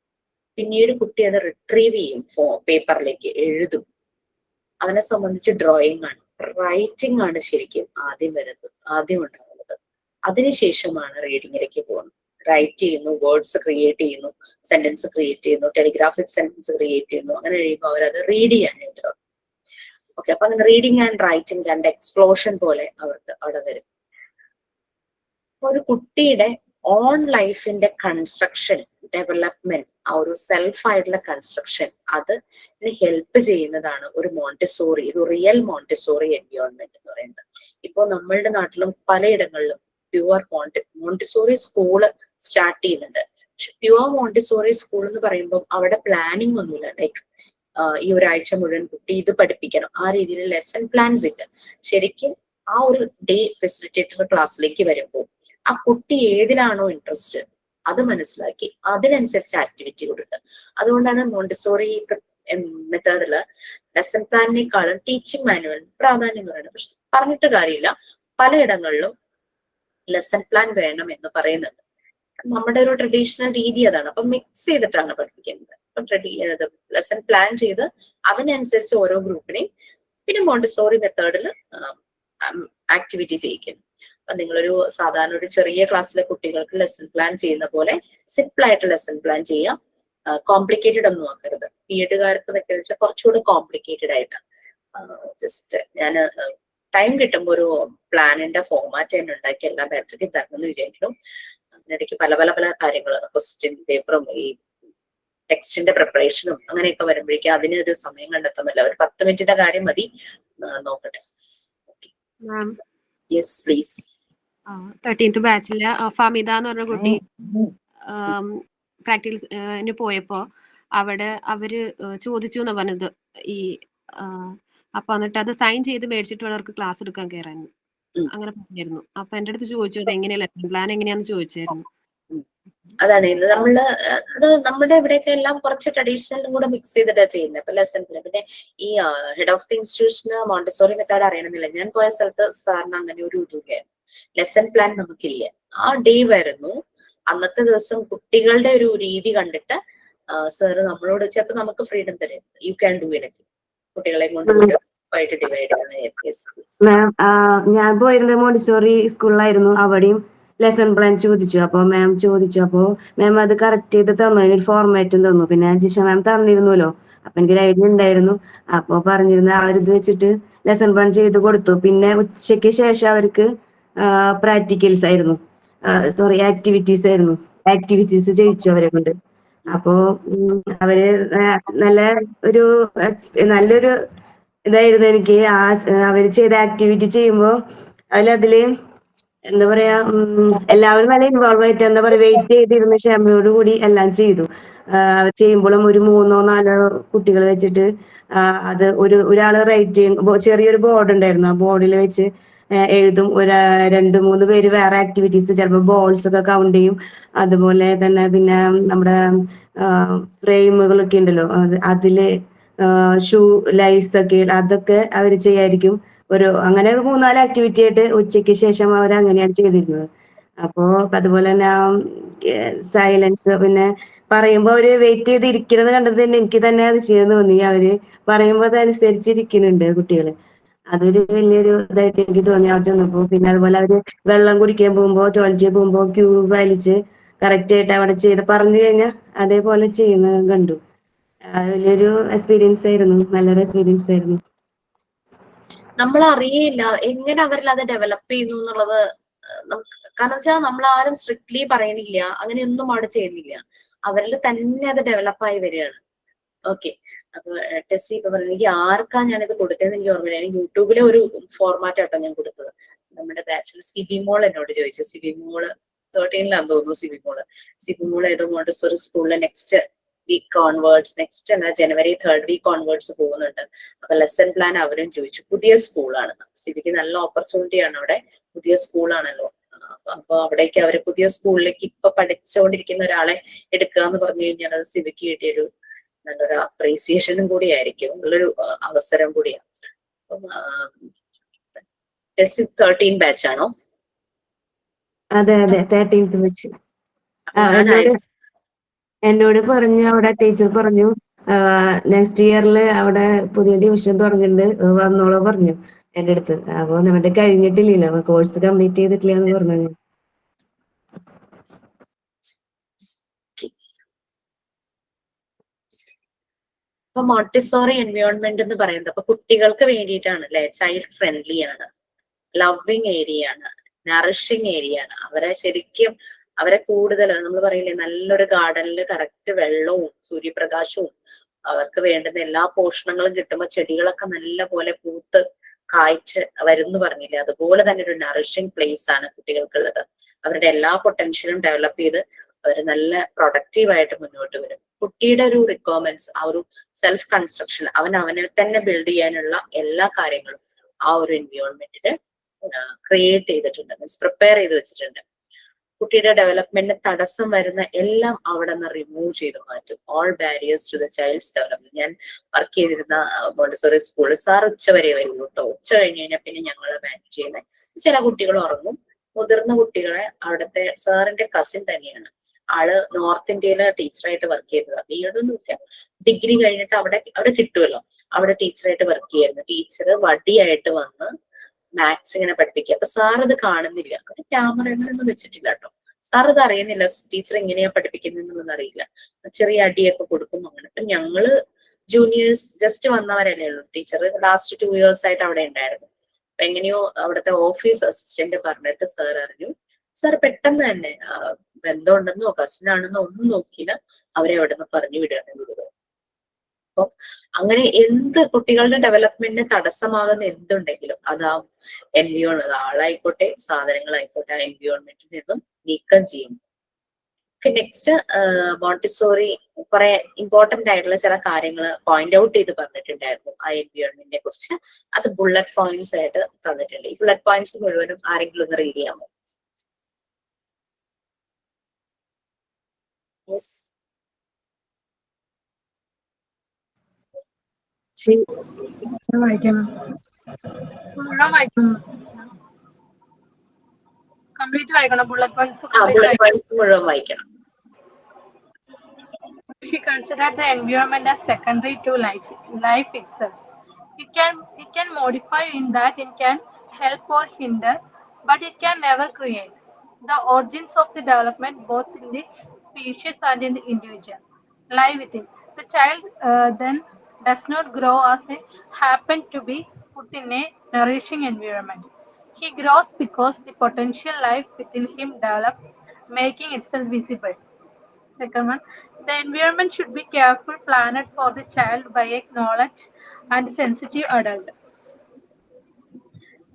പിന്നീട് കുട്ടി അത് റിട്രീവ് ചെയ്യും, പേപ്പറിലേക്ക് എഴുതും. അവനെ സംബന്ധിച്ച് ഡ്രോയിങ് ആണ്, റൈറ്റിംഗ് ആണ് ശരിക്കും ആദ്യം ഉണ്ടാകുന്നത്. അതിനുശേഷമാണ് റീഡിങ്ങിലേക്ക് പോകുന്നത്. റൈറ്റ് ചെയ്യുന്നു, വേർഡ്സ് ക്രിയേറ്റ് ചെയ്യുന്നു, സെന്റൻസ് ക്രിയേറ്റ് ചെയ്യുന്നു, ടെലിഗ്രാഫിക് സെന്റൻസ് ക്രിയേറ്റ് ചെയ്യുന്നു. അങ്ങനെ കഴിയുമ്പോൾ അവരത് റീഡ് ചെയ്യാനായിട്ട് തുടങ്ങും. ഓക്കെ, അപ്പൊ അങ്ങനെ റീഡിങ് ആൻഡ് റൈറ്റിംഗ് രണ്ട് എക്സ്പ്ലോഷൻ പോലെ അവർക്ക് അവിടെ വരും. ഒരു കുട്ടിയുടെ ഓൺ ലൈഫിന്റെ കൺസ്ട്രക്ഷൻ, ഡെവലപ്മെന്റ്, ആ ഒരു സെൽഫായിട്ടുള്ള കൺസ്ട്രക്ഷൻ, അതിന് ഹെൽപ്പ് ചെയ്യുന്നതാണ് ഒരു മോണ്ടിസോറി, ഒരു റിയൽ മോണ്ടിസോറി എൻവയോൺമെന്റ് എന്ന് പറയുന്നത്. ഇപ്പൊ നമ്മളുടെ നാട്ടിലും പലയിടങ്ങളിലും പ്യുവർ മോണ്ടിസോറി സ്കൂള് സ്റ്റാർട്ട് ചെയ്യുന്നുണ്ട്. പക്ഷെ പ്യുവർ മോണ്ടിസോറി സ്കൂൾ എന്ന് പറയുമ്പോൾ അവിടെ പ്ലാനിങ് ഒന്നുമില്ല. ലൈക്ക് ഈ ഒരാഴ്ച മുഴുവൻ കുട്ടി ഇത് പഠിപ്പിക്കണം, ആ രീതിയിൽ ലെസൺ പ്ലാൻസ് ഇല്ല. ശരിക്കും ആ ഒരു ഡേ ഫെസിലിറ്റേറ്റർ ക്ലാസ്സിലേക്ക് വരുമ്പോൾ ആ കുട്ടി ഏതിലാണോ ഇൻട്രസ്റ്റ് അത് മനസ്സിലാക്കി അതിനനുസരിച്ച് ആക്ടിവിറ്റി കൊടുക്കുക. അതുകൊണ്ടാണ് മോണ്ടിസോറി മെത്തേഡില് ലെസൺ പ്ലാനിനേക്കാളും ടീച്ചിങ് മാനുവലിന് പ്രാധാന്യം പറയുന്നത്. പക്ഷെ പറഞ്ഞിട്ട് കാര്യമില്ല, പലയിടങ്ങളിലും ലെസൺ പ്ലാൻ വേണം എന്ന് പറയുന്നുണ്ട്. നമ്മുടെ ഒരു ട്രഡീഷണൽ രീതി അതാണ്. അപ്പൊ മിക്സ് ചെയ്തിട്ടാണ് പഠിപ്പിക്കുന്നത്. ലെസൺ പ്ലാൻ ചെയ്ത് അതിനനുസരിച്ച് ഓരോ ഗ്രൂപ്പിനെയും പിന്നെ മോണ്ടിസോറി മെത്തേഡിൽ ആക്ടിവിറ്റി ചെയ്യിക്കുന്നു. അപ്പൊ നിങ്ങളൊരു സാധാരണ ഒരു ചെറിയ ക്ലാസ്സിലെ കുട്ടികൾക്ക് ലെസൺ പ്ലാൻ ചെയ്യുന്ന പോലെ സിമ്പിൾ ആയിട്ട് ലെസൺ പ്ലാൻ ചെയ്യാം. കോംപ്ലിക്കേറ്റഡ് ഒന്നും ആക്കരുത്. ബിഎഡുകാർക്ക് എന്നൊക്കെ വെച്ചാൽ കുറച്ചുകൂടെ കോംപ്ലിക്കേറ്റഡ് ആയിട്ടാണ്. ജസ്റ്റ് ഞാൻ ടൈം കിട്ടുമ്പോൾ ഒരു പ്ലാനിന്റെ ഫോർമാറ്റ് തന്നെ ഉണ്ടാക്കി എല്ലാ ബാറ്ററിക്കും തരണമെന്ന് വിചാരിക്കണം. അതിനിടയ്ക്ക് പല പല പല കാര്യങ്ങളാണ്, ക്വസ്റ്റ്യൻ പേപ്പറും ഈ ടെക്സ്റ്റിന്റെ പ്രിപ്പറേഷനും അങ്ങനെയൊക്കെ വരുമ്പോഴേക്കും അതിനൊരു സമയം കണ്ടെത്തുന്നില്ല. ഒരു 10 മിനിറ്റിന്റെ കാര്യം മതി, നോക്കട്ടെ. Yes please. 13th ബാച്ചിലെ ഫമിത എന്ന് പറഞ്ഞ കുട്ടി പ്രാക്ടിക്കൽസിന് പോയപ്പോ അവിടെ അവര് ചോദിച്ചു എന്നാ പറഞ്ഞത് ഈ അപ്പൊ എന്നിട്ട് അത് സൈൻ ചെയ്ത് മേടിച്ചിട്ട് വേണം അവർക്ക് ക്ലാസ് എടുക്കാൻ കയറാൻ അങ്ങനെ പറഞ്ഞിരുന്നു. അപ്പൊ എന്റെ അടുത്ത് ചോദിച്ചു അത് എങ്ങനെയാ ലെസൺ പ്ലാൻ എങ്ങനെയാന്ന് ചോദിച്ചായിരുന്നു. അതാണ് ഇത് അത് നമ്മുടെ ഇവിടെയൊക്കെ എല്ലാം കുറച്ച് ട്രഡീഷണലും കൂടെ മിക്സ് ചെയ്തിട്ടാണ് ചെയ്യുന്നത്. അപ്പൊ ലെസൺ പ്ലാൻ പിന്നെ ഈ ഹെഡ് ഓഫ് ദി ഇൻസ്റ്റിറ്റ്യൂഷന് മോണ്ടിസോറി മെത്തേഡ് അറിയണമെന്നില്ല. ഞാൻ പോയ സ്ഥലത്ത് സാറിന് അങ്ങനെ ഒരു ഇതുകയായിരുന്നു. ലെസൺ പ്ലാൻ നമുക്കില്ല. ആ ഡേ വരുന്നു, അന്നത്തെ ദിവസം കുട്ടികളുടെ ഒരു രീതി കണ്ടിട്ട് സാറ് നമ്മളോട് ചിലപ്പോ നമുക്ക് ഫ്രീഡം തരും, യു ക്യാൻ ഡു എനിത്തിങ്, കുട്ടികളെ കൊണ്ട് ആയിട്ട് ഡിവൈഡ് മാം ഞാൻ പോയിരുന്നത് മോണ്ടിസോറി സ്കൂളിലായിരുന്നു. അവിടെയും ലെസൺ പ്ലാൻ ചോദിച്ചു. അപ്പൊ മാം ചോദിച്ചു, അപ്പൊ മാം അത് കറക്റ്റ് ചെയ്ത് തന്നു, അതിനൊരു ഫോർമാറ്റും തന്നു. പിന്നെ ജിഷ മാം തന്നിരുന്നല്ലോ, അപ്പൊ എനിക്ക് ഒരു ഐഡിയ ഉണ്ടായിരുന്നു. അപ്പൊ പറഞ്ഞിരുന്ന ആ ഒരു ഇത് വെച്ചിട്ട് ലെസൺ പ്ലാൻ ചെയ്ത് കൊടുത്തു. പിന്നെ ഉച്ചയ്ക്ക് ശേഷം അവർക്ക് പ്രാക്ടിക്കൽസ് ആയിരുന്നു, സോറി ആക്ടിവിറ്റീസ് ആയിരുന്നു. ആക്ടിവിറ്റീസ് ചെയ്യിച്ചു അവരെ കൊണ്ട്. അപ്പോ അവര് നല്ലൊരു ഇതായിരുന്നു എനിക്ക്. അവര് ചെയ്ത ആക്ടിവിറ്റി ചെയ്യുമ്പോ അതില് എന്താ പറയാ, എല്ലാവരും നല്ല ഇൻവോൾവ് ആയിട്ട് എന്താ പറയാ വെയിറ്റ് ചെയ്തിരുന്ന ക്ഷമയോട് കൂടി എല്ലാം ചെയ്തു. ചെയ്യുമ്പോഴും ഒരു 3-4 കുട്ടികൾ വെച്ചിട്ട് അത് ഒരാള് റൈറ്റ് ചെയ്യും. ചെറിയൊരു ബോർഡ് ഉണ്ടായിരുന്നു, ആ ബോർഡിൽ വെച്ച് എഴുതും. 2-3 പേര് വേറെ ആക്ടിവിറ്റീസ്, ചിലപ്പോൾ ബോൾസ് ഒക്കെ കൗണ്ട് ചെയ്യും. അതുപോലെ തന്നെ പിന്നെ നമ്മുടെ ഫ്രെയിമുകളൊക്കെ ഉണ്ടല്ലോ, അതില് ഷൂ ലൈസ് ഒക്കെ അതൊക്കെ അവര് ചെയ്യായിരിക്കും. അങ്ങനെ ഒരു 3-4 ആക്ടിവിറ്റി ആയിട്ട് ഉച്ചയ്ക്ക് ശേഷം അവർ അങ്ങനെയാണ് ചെയ്തിരുന്നത്. അപ്പോ അതുപോലെ തന്നെ സൈലൻസ്, പിന്നെ പറയുമ്പോ അവര് വെയിറ്റ് ചെയ്ത് ഇരിക്കുന്നത് കണ്ടത് തന്നെ എനിക്ക് തന്നെ അതിശയം തോന്നി. അവര് പറയുമ്പോ അതനുസരിച്ചിരിക്കുന്നുണ്ട് കുട്ടികള്. അതൊരു വലിയൊരു ഇതായിട്ട് എനിക്ക് തോന്നി അവിടെ ചെന്നപ്പോ. പിന്നെ അതുപോലെ അവര് വെള്ളം കുടിക്കാൻ പോകുമ്പോ, ടോയ്ലറ്റിൽ പോകുമ്പോ ക്യൂ വലിച്ച് കറക്റ്റ് ആയിട്ട് അവിടെ ചെയ്ത് പറഞ്ഞു കഴിഞ്ഞാൽ അതേപോലെ ചെയ്യുന്നത് കണ്ടു. വലിയൊരു എക്സ്പീരിയൻസ് ആയിരുന്നു, നല്ലൊരു എക്സ്പീരിയൻസ് ആയിരുന്നു. നമ്മൾ അറിയില്ല എങ്ങനെ അവരിൽ അത് ഡെവലപ്പ് ചെയ്യുന്നു എന്നുള്ളത്. കാരണം വെച്ചാൽ നമ്മൾ ആരും സ്ട്രിക്ട്ലി പറയണില്ല, അങ്ങനെയൊന്നും അവിടെ ചെയ്യുന്നില്ല. അവരിൽ തന്നെ അത് ഡെവലപ്പായി വരികയാണ്. ഓക്കെ, അപ്പൊ ടെസ്സി ഇപ്പൊ പറഞ്ഞു, എനിക്ക് ആർക്കാ ഞാനിത് കൊടുത്തതെന്ന് എനിക്ക് ഓർമ്മയില്ല. എനിക്ക് യൂട്യൂബിലെ ഒരു ഫോർമാറ്റ് ആട്ടോ ഞാൻ കൊടുത്തത്. നമ്മുടെ ബാച്ചിൽ സിബി മോൾ എന്നോട് ചോദിച്ചു. സിബി മോള് 13-ലാന്ന് തോന്നുന്നു. സിബി മോള് ഏതോ മോണ്ടിസോറി സ്കൂളിലെ നെക്സ്റ്റ് വീക്ക് ഓൺവേർഡ്സ്, നെക്സ്റ്റ് ജനുവരി 3rd വീക്ക് ഓൺവേർഡ്സ് പോകുന്നുണ്ട്. അപ്പൊ ലെസൺ പ്ലാൻ അവരും ചോദിച്ചു. പുതിയ സ്കൂളാണ്, സിബിക്ക് നല്ല ഓപ്പർച്യൂണിറ്റി ആണ് അവിടെ, പുതിയ സ്കൂളാണല്ലോ. അപ്പൊ അവിടേക്ക് അവര് പുതിയ സ്കൂളിലേക്ക് ഇപ്പൊ പഠിച്ചുകൊണ്ടിരിക്കുന്ന ഒരാളെ എടുക്കുക എന്ന് പറഞ്ഞു കഴിഞ്ഞാൽ അത് സിബിക്ക് കിട്ടിയൊരു നല്ലൊരു അപ്രീസിയേഷനും കൂടി ആയിരിക്കും, നല്ലൊരു അവസരം കൂടിയാണ്. അപ്പം 13 ബാച്ച് ആണോ? അതെ 13th വെച്ച് എന്നോട് പറഞ്ഞു, അവിടെ ടീച്ചർ പറഞ്ഞു നെക്സ്റ്റ് ഇയറിൽ അവിടെ പുതിയ ഡിവിഷൻ തുടങ്ങുന്നുണ്ട്, വന്നോളോ പറഞ്ഞു എന്റെ അടുത്ത്. അപ്പൊ നമ്മുടെ കഴിഞ്ഞിട്ടില്ലല്ലോ, കോഴ്സ് കംപ്ലീറ്റ് ചെയ്തിട്ടില്ല എന്ന് പറഞ്ഞു. അപ്പൊ മോണ്ടിസോറി എൻവയോൺമെന്റ് എന്ന് പറയുന്നത് അപ്പൊ കുട്ടികൾക്ക് വേണ്ടിയിട്ടാണ് അല്ലെ, ചൈൽഡ് ഫ്രണ്ട്ലി ആണ്, ലവിങ് ഏരിയ ആണ്, നറിഷിങ് ഏരിയ ആണ്. അവരെ ശരിക്കും അവരെ കൂടുതൽ നമ്മൾ പറയില്ലേ, നല്ലൊരു ഗാർഡനിൽ കറക്റ്റ് വെള്ളവും സൂര്യപ്രകാശവും അവർക്ക് വേണ്ടുന്ന എല്ലാ പോഷണങ്ങളും കിട്ടുമ്പോൾ ചെടികളൊക്കെ നല്ല പോലെ പൂത്ത് കായ്ച്ച് വരുന്നു പറഞ്ഞില്ലേ, അതുപോലെ തന്നെ ഒരു നറിഷിങ് പ്ലേസ് ആണ് കുട്ടികൾക്കുള്ളത്. അവരുടെ എല്ലാ പൊട്ടൻഷ്യലും ഡെവലപ്പ് ചെയ്ത് അവർ നല്ല പ്രൊഡക്റ്റീവായിട്ട് മുന്നോട്ട് വരും. കുട്ടിയുടെ ഒരു റിക്വയർമെന്റ്സ്, ആ ഒരു സെൽഫ് കൺസ്ട്രക്ഷൻ, അവനെ തന്നെ ബിൽഡ് ചെയ്യാനുള്ള എല്ലാ കാര്യങ്ങളും ആ ഒരു എൻവയോൺമെന്റില് ക്രിയേറ്റ് ചെയ്തിട്ടുണ്ട്, മീൻസ് പ്രിപ്പയർ ചെയ്ത് വെച്ചിട്ടുണ്ട്. കുട്ടിയുടെ ഡെവലപ്മെന്റിന് തടസ്സം വരുന്ന എല്ലാം അവിടെ നിന്ന് റിമൂവ് ചെയ്ത് മാറ്റും. All barriers to the child's development. ഞാൻ വർക്ക് ചെയ്തിരുന്ന മോണ്ടിസോറി സ്കൂളിൽ സാർ ഉച്ച വരെ വരുള്ളൂ കേട്ടോ. ഉച്ച കഴിഞ്ഞ് കഴിഞ്ഞാൽ പിന്നെ ഞങ്ങൾ മാനേജ് ചെയ്യുന്നത്, ചില കുട്ടികൾ ഉറങ്ങും. മുതിർന്ന കുട്ടികളെ അവിടുത്തെ സാറിന്റെ കസിൻ തന്നെയാണ്, ആള് നോർത്ത് ഇന്ത്യയിലെ ടീച്ചറായിട്ട് വർക്ക് ചെയ്തത്. വീടൊന്നുമില്ല, ഡിഗ്രി കഴിഞ്ഞിട്ട് അവിടെ കിട്ടുമല്ലോ, അവിടെ ടീച്ചറായിട്ട് വർക്ക് ചെയ്യായിരുന്നു. ടീച്ചർ വടിയായിട്ട് വന്ന് മാത്സ് ഇങ്ങനെ പഠിപ്പിക്കുക. അപ്പൊ സാർ അത് കാണുന്നില്ല, അവിടെ ക്യാമറകളൊന്നും വെച്ചിട്ടില്ല കേട്ടോ. സാർ ഇത് അറിയുന്നില്ല, ടീച്ചർ എങ്ങനെയാ പഠിപ്പിക്കുന്നതെന്നൊന്നും അറിയില്ല. ചെറിയ അടിയൊക്കെ കൊടുക്കും അങ്ങനെ. അപ്പൊ ഞങ്ങള് ജൂനിയേഴ്സ് ജസ്റ്റ് വന്നവരല്ലേ ഉള്ളൂ. ടീച്ചർ ലാസ്റ്റ് 2 years ആയിട്ട് അവിടെ ഉണ്ടായിരുന്നു. അപ്പൊ എങ്ങനെയോ അവിടുത്തെ ഓഫീസ് അസിസ്റ്റന്റ് പറഞ്ഞിട്ട് സാർ അറിഞ്ഞു. സാർ പെട്ടെന്ന് തന്നെ ബന്ധമുണ്ടെന്നോ കസിനാണെന്നോ ഒന്നും നോക്കിയില്ല, അവരെ അവിടെ നിന്ന് പറഞ്ഞു വിടുകയാണ്. അപ്പൊ അങ്ങനെ എന്ത് കുട്ടികളുടെ ഡെവലപ്മെന്റിന് തടസ്സമാകുന്ന എന്തുണ്ടെങ്കിലും അത് ആ എൻവിയോൺ, ആളായിക്കോട്ടെ സാധനങ്ങളായിക്കോട്ടെ, ആ എൻവിയോൺമെന്റിൽ നിന്നും നീക്കം ചെയ്യും. നെക്സ്റ്റ് മോണ്ടിസോറി കുറെ ഇമ്പോർട്ടന്റ് ആയിട്ടുള്ള ചില കാര്യങ്ങൾ പോയിന്റ് ഔട്ട് ചെയ്ത് പറഞ്ഞിട്ടുണ്ടായിരുന്നു ആ എൻവയോൺമെന്റിനെ കുറിച്ച്. അത് ബുള്ളറ്റ് പോയിന്റ്സ് ആയിട്ട് തന്നിട്ടുണ്ട്. ഈ ബുള്ളറ്റ് പോയിന്റ്സ് മുഴുവനും ആരെങ്കിലും ഒന്ന് റീഡ് ചെയ്യാമോ? യെസ്. കംപ്ലീറ്റ് വായിക്കണം. ബുള്ളറ്റ് പോയിന്റ്സ് ബുള്ളറ്റ് പോയിന്റ്സ് മുഴുവൻ വായിക്കണം. She considered the environment as secondary to life itself. It can modify in that it can help or hinder, but it can never create. The origins of the development, both in the species and in the individual, lie within. The child then does not grow as a happen to be put in a nourishing environment. He grows because the potential life within him develops, making itself visible. Second one, the environment should be carefully planned for the child by a knowledge and sensitive adult.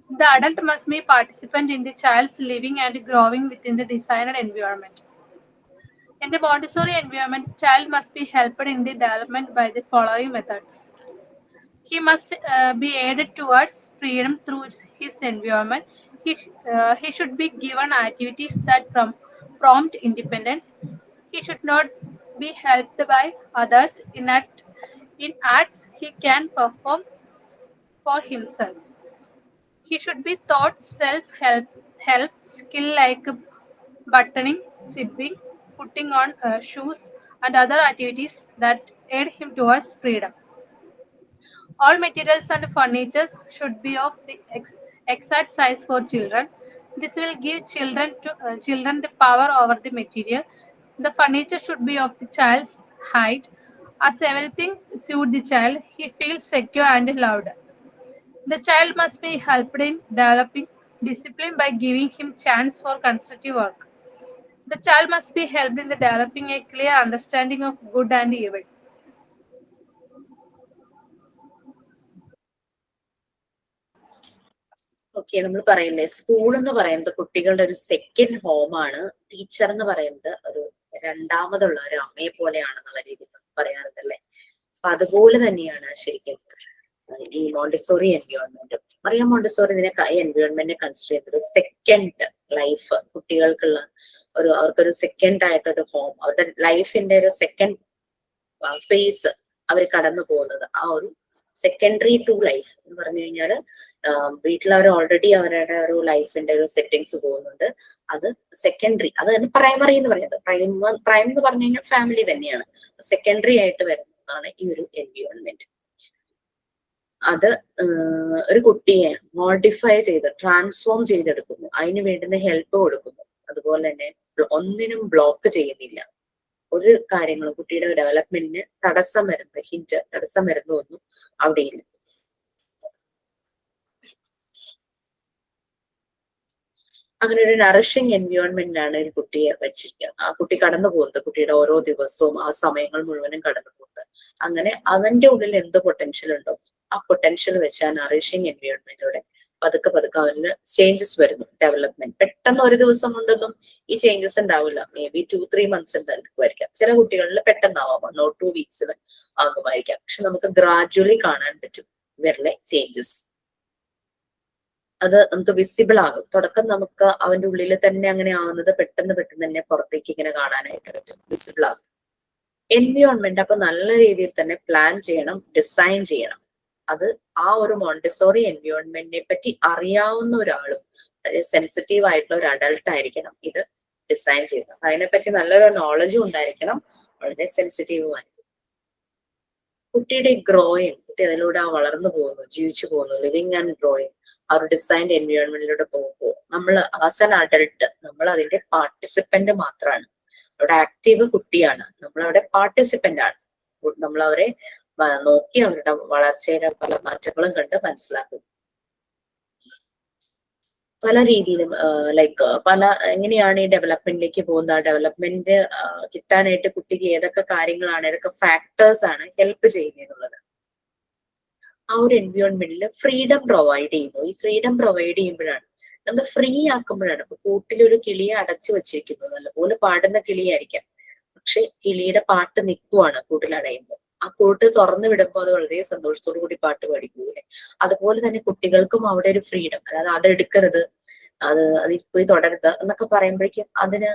The adult must be participant in the child's living and growing within the designed environment. In the Montessori environment, child must be helped in the development by the following methods. He must be aided towards freedom through his environment. He should be given activities that prompt independence. He should not be helped by others in acts he can perform for himself. He should be taught self-help skill like buttoning, sipping, putting on shoes, and other activities that aid him towards freedom. All materials and furniture should be of the exact size for children. This will give children the power over the material. The furniture should be of the child's height. As everything suits the child, he feels secure and loved. The child must be helped in developing discipline by giving him chance for constructive work. The child must be helped in developing a clear understanding of good and evil. Okay, നമ്മൾ പറയില്ലേ സ്കൂൾ എന്ന് പറയുന്നത് കുട്ടികളുടെ ഒരു സെക്കൻഡ് ഹോമാണ്. ടീച്ചർ എന്ന് പറയുന്നത് ഒരു രണ്ടാമതുള്ള ഒരു അമ്മയെ പോലെയാണെന്നുള്ള രീതിയിൽ പറയാറുണ്ടല്ലേ. അപ്പൊ അതുപോലെ തന്നെയാണ് ശരിക്കും ഈ മോണ്ടിസോറി എൻവയോൺമെന്റ്. അറിയാം, മോണ്ടിസോറി ഇതിനെ എൻവയോൺമെന്റിനെ കൺസിഡർ ചെയ്തത് സെക്കൻഡ് ലൈഫ് കുട്ടികൾക്കുള്ള അവർക്കൊരു സെക്കൻഡ് ആയിട്ടൊരു ഹോം, അവരുടെ ലൈഫിന്റെ ഒരു സെക്കൻഡ് ഫേസ് അവർ കടന്നു പോകുന്നത് ആ ഒരു സെക്കൻഡറി ടു ലൈഫ് എന്ന് പറഞ്ഞു കഴിഞ്ഞാൽ വീട്ടിൽ അവർ ഓൾറെഡി അവരുടെ ഒരു ലൈഫിന്റെ ഒരു സെറ്റിങ്സ് പോകുന്നുണ്ട്. അത് സെക്കൻഡറി, അത് തന്നെ പ്രൈമറി എന്ന് പറയുന്നത്. പ്രൈം എന്ന് പറഞ്ഞു കഴിഞ്ഞാൽ ഫാമിലി തന്നെയാണ്. സെക്കൻഡറി ആയിട്ട് വരുന്നതാണ് ഈ ഒരു എൻവയോൺമെന്റ്. അത് ഒരു കുട്ടിയെ മോഡിഫൈ ചെയ്ത് ട്രാൻസ്ഫോം ചെയ്തെടുക്കുന്നു, അതിന് വേണ്ടുന്ന ഹെൽപ്പ് കൊടുക്കുന്നു. അതുപോലെ തന്നെ ഒന്നിനും ബ്ലോക്ക് ചെയ്യുന്നില്ല. ഒരു കാര്യങ്ങളും കുട്ടിയുടെ ഡെവലപ്മെന്റിന് തടസ്സം വരുന്ന ഒന്നും അവിടെയില്ല. അങ്ങനെ ഒരു നറിഷിങ് എൻവയോൺമെന്റ് ആണ് ഒരു കുട്ടിയെ വെച്ചിരിക്കുക. ആ കുട്ടി കടന്നു പോകുന്നത്, കുട്ടിയുടെ ഓരോ ദിവസവും ആ സമയങ്ങൾ മുഴുവനും കടന്നു പോകുന്നത്. അങ്ങനെ അവന്റെ ഉള്ളിൽ എന്ത് പൊട്ടൻഷ്യൽ ഉണ്ടോ ആ പൊട്ടൻഷ്യൽ വെച്ച് ആ നറിഷിങ് എൻവയോൺമെന്റിലൂടെ പതുക്കെ അവന് ചേഞ്ചസ് വരുന്നു. ഡെവലപ്മെന്റ് പെട്ടെന്ന് ഒരു ദിവസം കൊണ്ടൊന്നും ഈ ചേഞ്ചസ് ഉണ്ടാവില്ല. മേ ബി 2-3 months ഉണ്ടായിരിക്കും. ചില കുട്ടികളിൽ പെട്ടെന്നാവാം, 1 or 2 weeks ആകുമായിരിക്കാം. പക്ഷെ നമുക്ക് ഗ്രാജുവലി കാണാൻ പറ്റും ഇവരിലെ ചേഞ്ചസ്. അത് നമുക്ക് വിസിബിൾ ആകും. തുടക്കം നമുക്ക് അവന്റെ ഉള്ളിൽ തന്നെ അങ്ങനെ ആവുന്നത് പെട്ടെന്ന് തന്നെ പുറത്തേക്ക് ഇങ്ങനെ കാണാനായിട്ട് പറ്റും, വിസിബിൾ ആകും. എൻവയോൺമെന്റ് അപ്പൊ നല്ല രീതിയിൽ തന്നെ പ്ലാൻ ചെയ്യണം, ഡിസൈൻ ചെയ്യണം. അത് ആ ഒരു മോണ്ടിസോറി എൻവയോൺമെന്റിനെ പറ്റി അറിയാവുന്ന ഒരാളും സെൻസിറ്റീവ് ആയിട്ടുള്ള ഒരു അഡൾട്ട് ആയിരിക്കണം ഇത് ഡിസൈൻ ചെയ്യുന്നത്. അതിനെപ്പറ്റി നല്ലൊരു നോളജും ഉണ്ടായിരിക്കണം, വളരെ സെൻസിറ്റീവും ആയിരിക്കും. കുട്ടിയുടെ ഗ്രോയിങ്, കുട്ടി അതിലൂടെ വളർന്നു പോകുന്നു, ജീവിച്ചു പോകുന്നു, ലിവിങ് ആൻഡ് ഗ്രോയിങ് ആ ഒരു ഡിസൈൻഡ് എൻവയോൺമെന്റിലൂടെ പോകുമ്പോൾ നമ്മൾ ആസ് ആൻ അഡൾട്ട് നമ്മൾ അതിന്റെ പാർട്ടിസിപ്പന്റ് മാത്രമാണ്. അവിടെ ആക്റ്റീവ് കുട്ടിയാണ്, നമ്മളവിടെ പാർട്ടിസിപ്പന്റ് ആണ്. നമ്മൾ അവരെ നോക്കി അവരുടെ വളർച്ചയുടെ പല മാറ്റങ്ങളും കണ്ട് മനസ്സിലാക്കും. പല രീതിയിലും ലൈക്ക് എങ്ങനെയാണ് ഈ ഡെവലപ്മെന്റിലേക്ക് പോകുന്നത്, ആ ഡെവലപ്മെന്റ് കിട്ടാനായിട്ട് കുട്ടിക്ക് ഏതൊക്കെ കാര്യങ്ങളാണ്, ഏതൊക്കെ ഫാക്ടേഴ്സ് ആണ് ഹെൽപ്പ് ചെയ്യുന്നത്. ആ ഒരു എൻവയോൺമെന്റിൽ ഫ്രീഡം പ്രൊവൈഡ് ചെയ്യുന്നു. ഈ ഫ്രീഡം പ്രൊവൈഡ് ചെയ്യുമ്പോഴാണ്, നമ്മൾ ഫ്രീ ആക്കുമ്പോഴാണ്. ഇപ്പൊ കൂട്ടിലൊരു കിളിയെ അടച്ചു വെച്ചിരിക്കുന്നു, നല്ലപോലെ പാടുന്ന കിളിയായിരിക്കാം. പക്ഷെ കിളിയുടെ പാട്ട് നിൽക്കുവാണ് കൂട്ടിലടയുമ്പോൾ. ആ കൂട്ട് തുറന്നു വിടുമ്പോൾ അത് വളരെ സന്തോഷത്തോടു കൂടി പാട്ട് പാടിക്കൂലെ. അതുപോലെ തന്നെ കുട്ടികൾക്കും അവിടെ ഒരു ഫ്രീഡം, അതായത് അതെടുക്കരുത്, അതിൽ പോയി തുടരുത് എന്നൊക്കെ പറയുമ്പോഴേക്കും അതിന്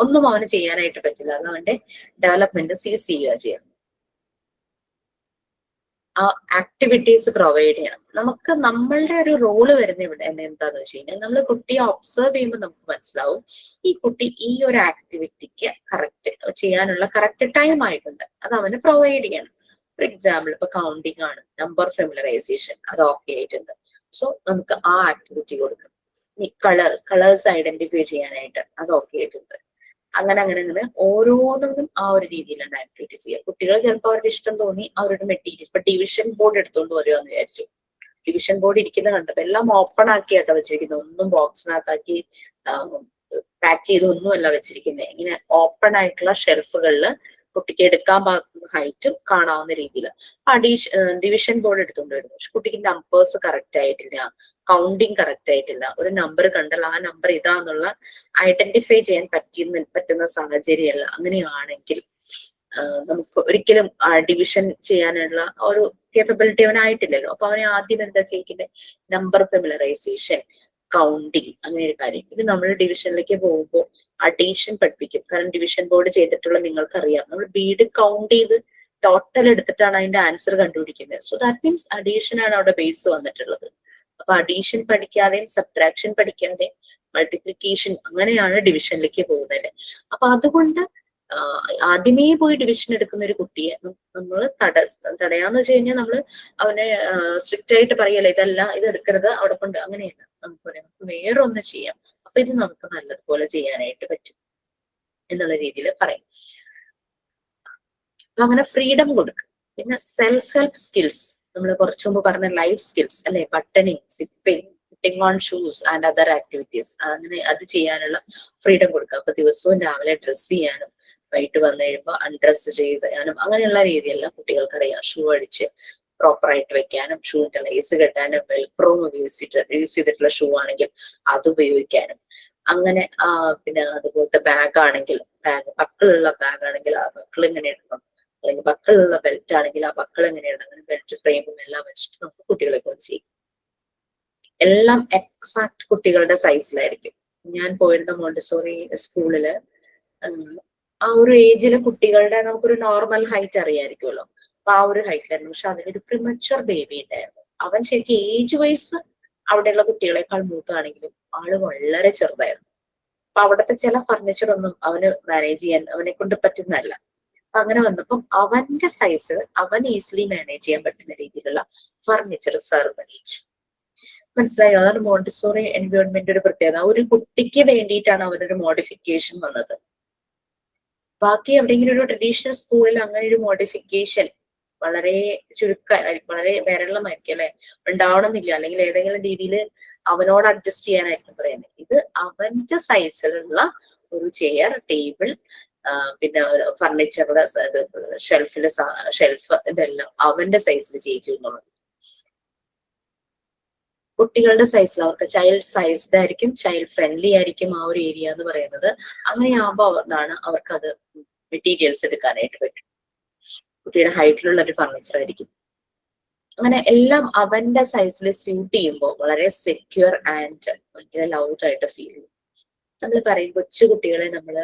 ഒന്നും അവന് ചെയ്യാനായിട്ട് പറ്റില്ല. അത് അവന്റെ ഡെവലപ്മെന്റ് സീസ് ചെയ്യുക ചെയ്യാം. ആ ആക്ടിവിറ്റീസ് പ്രൊവൈഡ് ചെയ്യണം. നമുക്ക് നമ്മളുടെ ഒരു റോള് വരുന്ന ഇവിടെ എന്താന്ന് വെച്ച് കഴിഞ്ഞാൽ, നമ്മൾ കുട്ടിയെ ഒബ്സർവ് ചെയ്യുമ്പോൾ നമുക്ക് മനസ്സിലാവും ഈ കുട്ടി ഈ ഒരു ആക്ടിവിറ്റിക്ക് കറക്റ്റ് ചെയ്യാനുള്ള കറക്റ്റ് ടൈം ആയിട്ടുണ്ട്, അത് അവന് പ്രൊവൈഡ് ചെയ്യണം. ഫോർ എക്സാമ്പിൾ ഇപ്പൊ കൗണ്ടിങ് ആണ്, നമ്പർ ഫെമിലറൈസേഷൻ അത് ഓക്കെ ആയിട്ടുണ്ട്. സോ നമുക്ക് ആ ആക്ടിവിറ്റി കൊടുക്കണം. ഈ കളേഴ്സ് ഐഡന്റിഫൈ ചെയ്യാനായിട്ട് അത് ഓക്കെ ആയിട്ടുണ്ട്. അങ്ങനെ ഓരോന്നും ആ ഒരു രീതിയിലാണ് ആക്ടിവിറ്റി ചെയ്യുക. കുട്ടികൾ ചിലപ്പോൾ അവരുടെ ഇഷ്ടം തോന്നി അവരുടെ മെറ്റീരിയൽ, ഇപ്പൊ ഡിവിഷൻ ബോർഡ് എടുത്തുകൊണ്ട് വരുവാന്ന് വിചാരിച്ചു. ഡിവിഷൻ ബോർഡ് ഇരിക്കുന്ന കണ്ടപ്പോ എല്ലാം ഓപ്പൺ ആക്കിയാട്ടോ വെച്ചിരിക്കുന്നത്, ഒന്നും ബോക്സിനകത്താക്കി പാക്ക് ചെയ്തൊന്നുമല്ല വെച്ചിരിക്കുന്നത്. ഇങ്ങനെ ഓപ്പൺ ആയിട്ടുള്ള ഷെൽഫുകളിൽ കുട്ടിക്ക് എടുക്കാൻ പാകുന്ന ഹൈറ്റും കാണാവുന്ന രീതിയിൽ ഡിവിഷൻ ബോർഡ് എടുത്തുകൊണ്ട് വരുന്നു. പക്ഷെ കുട്ടിക്ക് നമ്പേഴ്സ് കറക്റ്റ് ആയിട്ടില്ല, കൗണ്ടിങ് കറക്റ്റ് ആയിട്ടില്ല. ഒരു നമ്പർ കണ്ടാൽ ആ നമ്പർ ഇതാന്നുള്ള ഐഡന്റിഫൈ ചെയ്യാൻ പറ്റുന്ന സാഹചര്യമല്ല. അങ്ങനെയാണെങ്കിൽ നമുക്ക് ഒരിക്കലും ഡിവിഷൻ ചെയ്യാനുള്ള ഒരു കേപ്പബിലിറ്റി അവനായിട്ടില്ലല്ലോ. അപ്പൊ അവനെ ആദ്യം എന്താ ചെയ്യിക്കുന്നത്, നമ്പർ ഫെമിലറൈസേഷൻ, കൗണ്ടിങ്, അങ്ങനെ ഒരു കാര്യം. ഇത് നമ്മൾ ഡിവിഷനിലേക്ക് പോകുമ്പോൾ അഡീഷൻ പഠിപ്പിക്കും. കാരണം ഡിവിഷൻ ബോർഡ് ചെയ്തിട്ടുള്ള നിങ്ങൾക്കറിയാം, നമ്മൾ ബീഡ് കൗണ്ട് ചെയ്ത് ടോട്ടൽ എടുത്തിട്ടാണ് അതിന്റെ ആൻസർ കണ്ടുപിടിക്കുന്നത്. സോ ദാറ്റ് മീൻസ് അഡീഷൻ ആണ് അവിടെ ബേസ് വന്നിട്ടുള്ളത്. അപ്പൊ അഡീഷൻ പഠിക്കാതെയും സബ്ട്രാക്ഷൻ പഠിക്കാതെയും മൾട്ടിപ്ലിക്കേഷൻ, അങ്ങനെയാണ് ഡിവിഷനിലേക്ക് പോകുന്നത്. അപ്പൊ അതുകൊണ്ട് ആദ്യമേ പോയി ഡിവിഷൻ എടുക്കുന്ന ഒരു കുട്ടിയെ നമ്മൾ തടയാന്ന് വെച്ച് കഴിഞ്ഞാൽ നമ്മൾ അവനെ സ്ട്രിക്റ്റ് ആയിട്ട് പറയല്ല, ഇതല്ല ഇത് എടുക്കരുത് അവിടെ കൊണ്ട്, അങ്ങനെയല്ല. നമുക്ക് പറയാം നമുക്ക് വേറെ ഒന്ന് ചെയ്യാം, അപ്പൊ ഇത് നമുക്ക് നല്ലതുപോലെ ചെയ്യാനായിട്ട് പറ്റും എന്നുള്ള രീതിയിൽ പറയും. അപ്പൊ അങ്ങനെ ഫ്രീഡം കൊടുക്കും. പിന്നെ സെൽഫ് ഹെൽപ്പ് സ്കിൽസ്, നമ്മൾ കുറച്ചു മുമ്പ് പറഞ്ഞ ലൈഫ് സ്കിൽസ് അല്ലെ, buttoning, zipping, putting on shoes and other activities, അങ്ങനെ അത് ചെയ്യാനുള്ള ഫ്രീഡം കൊടുക്കുക. അപ്പൊ ദിവസവും രാവിലെ ഡ്രസ്സ് ചെയ്യാനും വൈകിട്ട് വന്നു കഴിയുമ്പോൾ അൺഡ്രസ് ചെയ്യാനും അങ്ങനെയുള്ള രീതിയെല്ലാം കുട്ടികൾക്കറിയാം. ഷൂ അടിച്ച് പ്രോപ്പറായിട്ട് വെക്കാനും, ഷൂവിന്റെ ലൈസ് കെട്ടാനും, വെൽക്രോ യൂസ് ചെയ്തിട്ടുള്ള ഷൂ ആണെങ്കിൽ അത് ഉപയോഗിക്കാനും, അങ്ങനെ പിന്നെ അതുപോലത്തെ ബാഗ് ആണെങ്കിൽ ബക്കിളുള്ള ബാഗ് ആണെങ്കിൽ ആ ബക്കിൾ എങ്ങനെ ഇടണം, അല്ലെങ്കിൽ ബക്കിളുള്ള ബെൽറ്റ് ആണെങ്കിൽ ആ ബക്കിൾ എങ്ങനെ ഇടണം, അങ്ങനെ ബെൽറ്റ് ഫ്രെയിമും എല്ലാം വെച്ചിട്ട് നമുക്ക് കുട്ടികളെ കൊണ്ട് ചെയ്യും. എല്ലാം എക്സാക്ട് കുട്ടികളുടെ സൈസിലായിരിക്കും. ഞാൻ പോയിരുന്ന മോണ്ടിസോറി സ്കൂളില് ആ ഒരു ഏജിലെ കുട്ടികളുടെ നമുക്കൊരു നോർമൽ ഹൈറ്റ് അറിയാമായിരിക്കുമല്ലോ. അപ്പൊ ആ ഒരു ഹൈറ്റിലായിരുന്നു. പക്ഷെ അതിനൊരു പ്രിമച്വർ ബേബി ഉണ്ടായിരുന്നു. അവൻ ശരിക്കും ഏജ് വൈസ് അവിടെയുള്ള കുട്ടികളെക്കാൾ മൂത്താണെങ്കിലും ആള് വളരെ ചെറുതായിരുന്നു. അപ്പൊ അവിടുത്തെ ചില ഫർണിച്ചർ ഒന്നും അവന് മാനേജ് ചെയ്യാൻ അവനെ കൊണ്ട് പറ്റുന്നതല്ല. അപ്പൊ അങ്ങനെ വന്നപ്പം അവന്റെ സൈസ് അവൻ ഈസിലി മാനേജ് ചെയ്യാൻ പറ്റുന്ന രീതിയിലുള്ള ഫർണിച്ചർ സെർവ് ചെയ്തു. മനസ്സിലായോ? അതാണ് മോണ്ടിസോറി എൻവയോൺമെന്റ് ഒരു പ്രത്യേകത. ഒരു കുട്ടിക്ക് വേണ്ടിയിട്ടാണ് അവനൊരു മോഡിഫിക്കേഷൻ വന്നത്. ബാക്കി എവിടെയെങ്കിലും ഒരു ട്രഡീഷണൽ സ്കൂളിൽ അങ്ങനെ ഒരു മോഡിഫിക്കേഷൻ വളരെ വളരെ വിരളമായിരിക്കും അല്ലെ, ഉണ്ടാവണമെന്നില്ല. അല്ലെങ്കിൽ ഏതെങ്കിലും രീതിയിൽ അവനോട് അഡ്ജസ്റ്റ് ചെയ്യാനായിരിക്കും പറയുന്നത്. ഇത് അവന്റെ സൈസിലുള്ള ഒരു ചെയർ, ടേബിൾ, പിന്നെ ഫർണിച്ചറുടെ ഷെൽഫ് ഇതെല്ലാം അവന്റെ സൈസിൽ ചെയ്യിച്ചു എന്നുള്ളത്. കുട്ടികളുടെ സൈസിൽ അവർക്ക് ചൈൽഡ് സൈസ്ഡ് ആയിരിക്കും, ചൈൽഡ് ഫ്രണ്ട്ലി ആയിരിക്കും ആ ഒരു ഏരിയ എന്ന് പറയുന്നത്. അങ്ങനെയാകുമ്പോൾ അവർക്ക് അത് മെറ്റീരിയൽസ് എടുക്കാനായിട്ട് പറ്റും. കുട്ടിയുടെ ഹൈറ്റിലുള്ള ഒരു ഫർണിച്ചർ ആയിരിക്കും. അങ്ങനെ എല്ലാം അവന്റെ സൈസിൽ സ്യൂട്ട് ചെയ്യുമ്പോൾ വളരെ സെക്യൂർ ആൻഡ് ഭയങ്കര ലൗഡ് ആയിട്ട് ഫീൽ ചെയ്യും. നമ്മൾ പറയും കൊച്ചു കുട്ടികളെ നമ്മൾ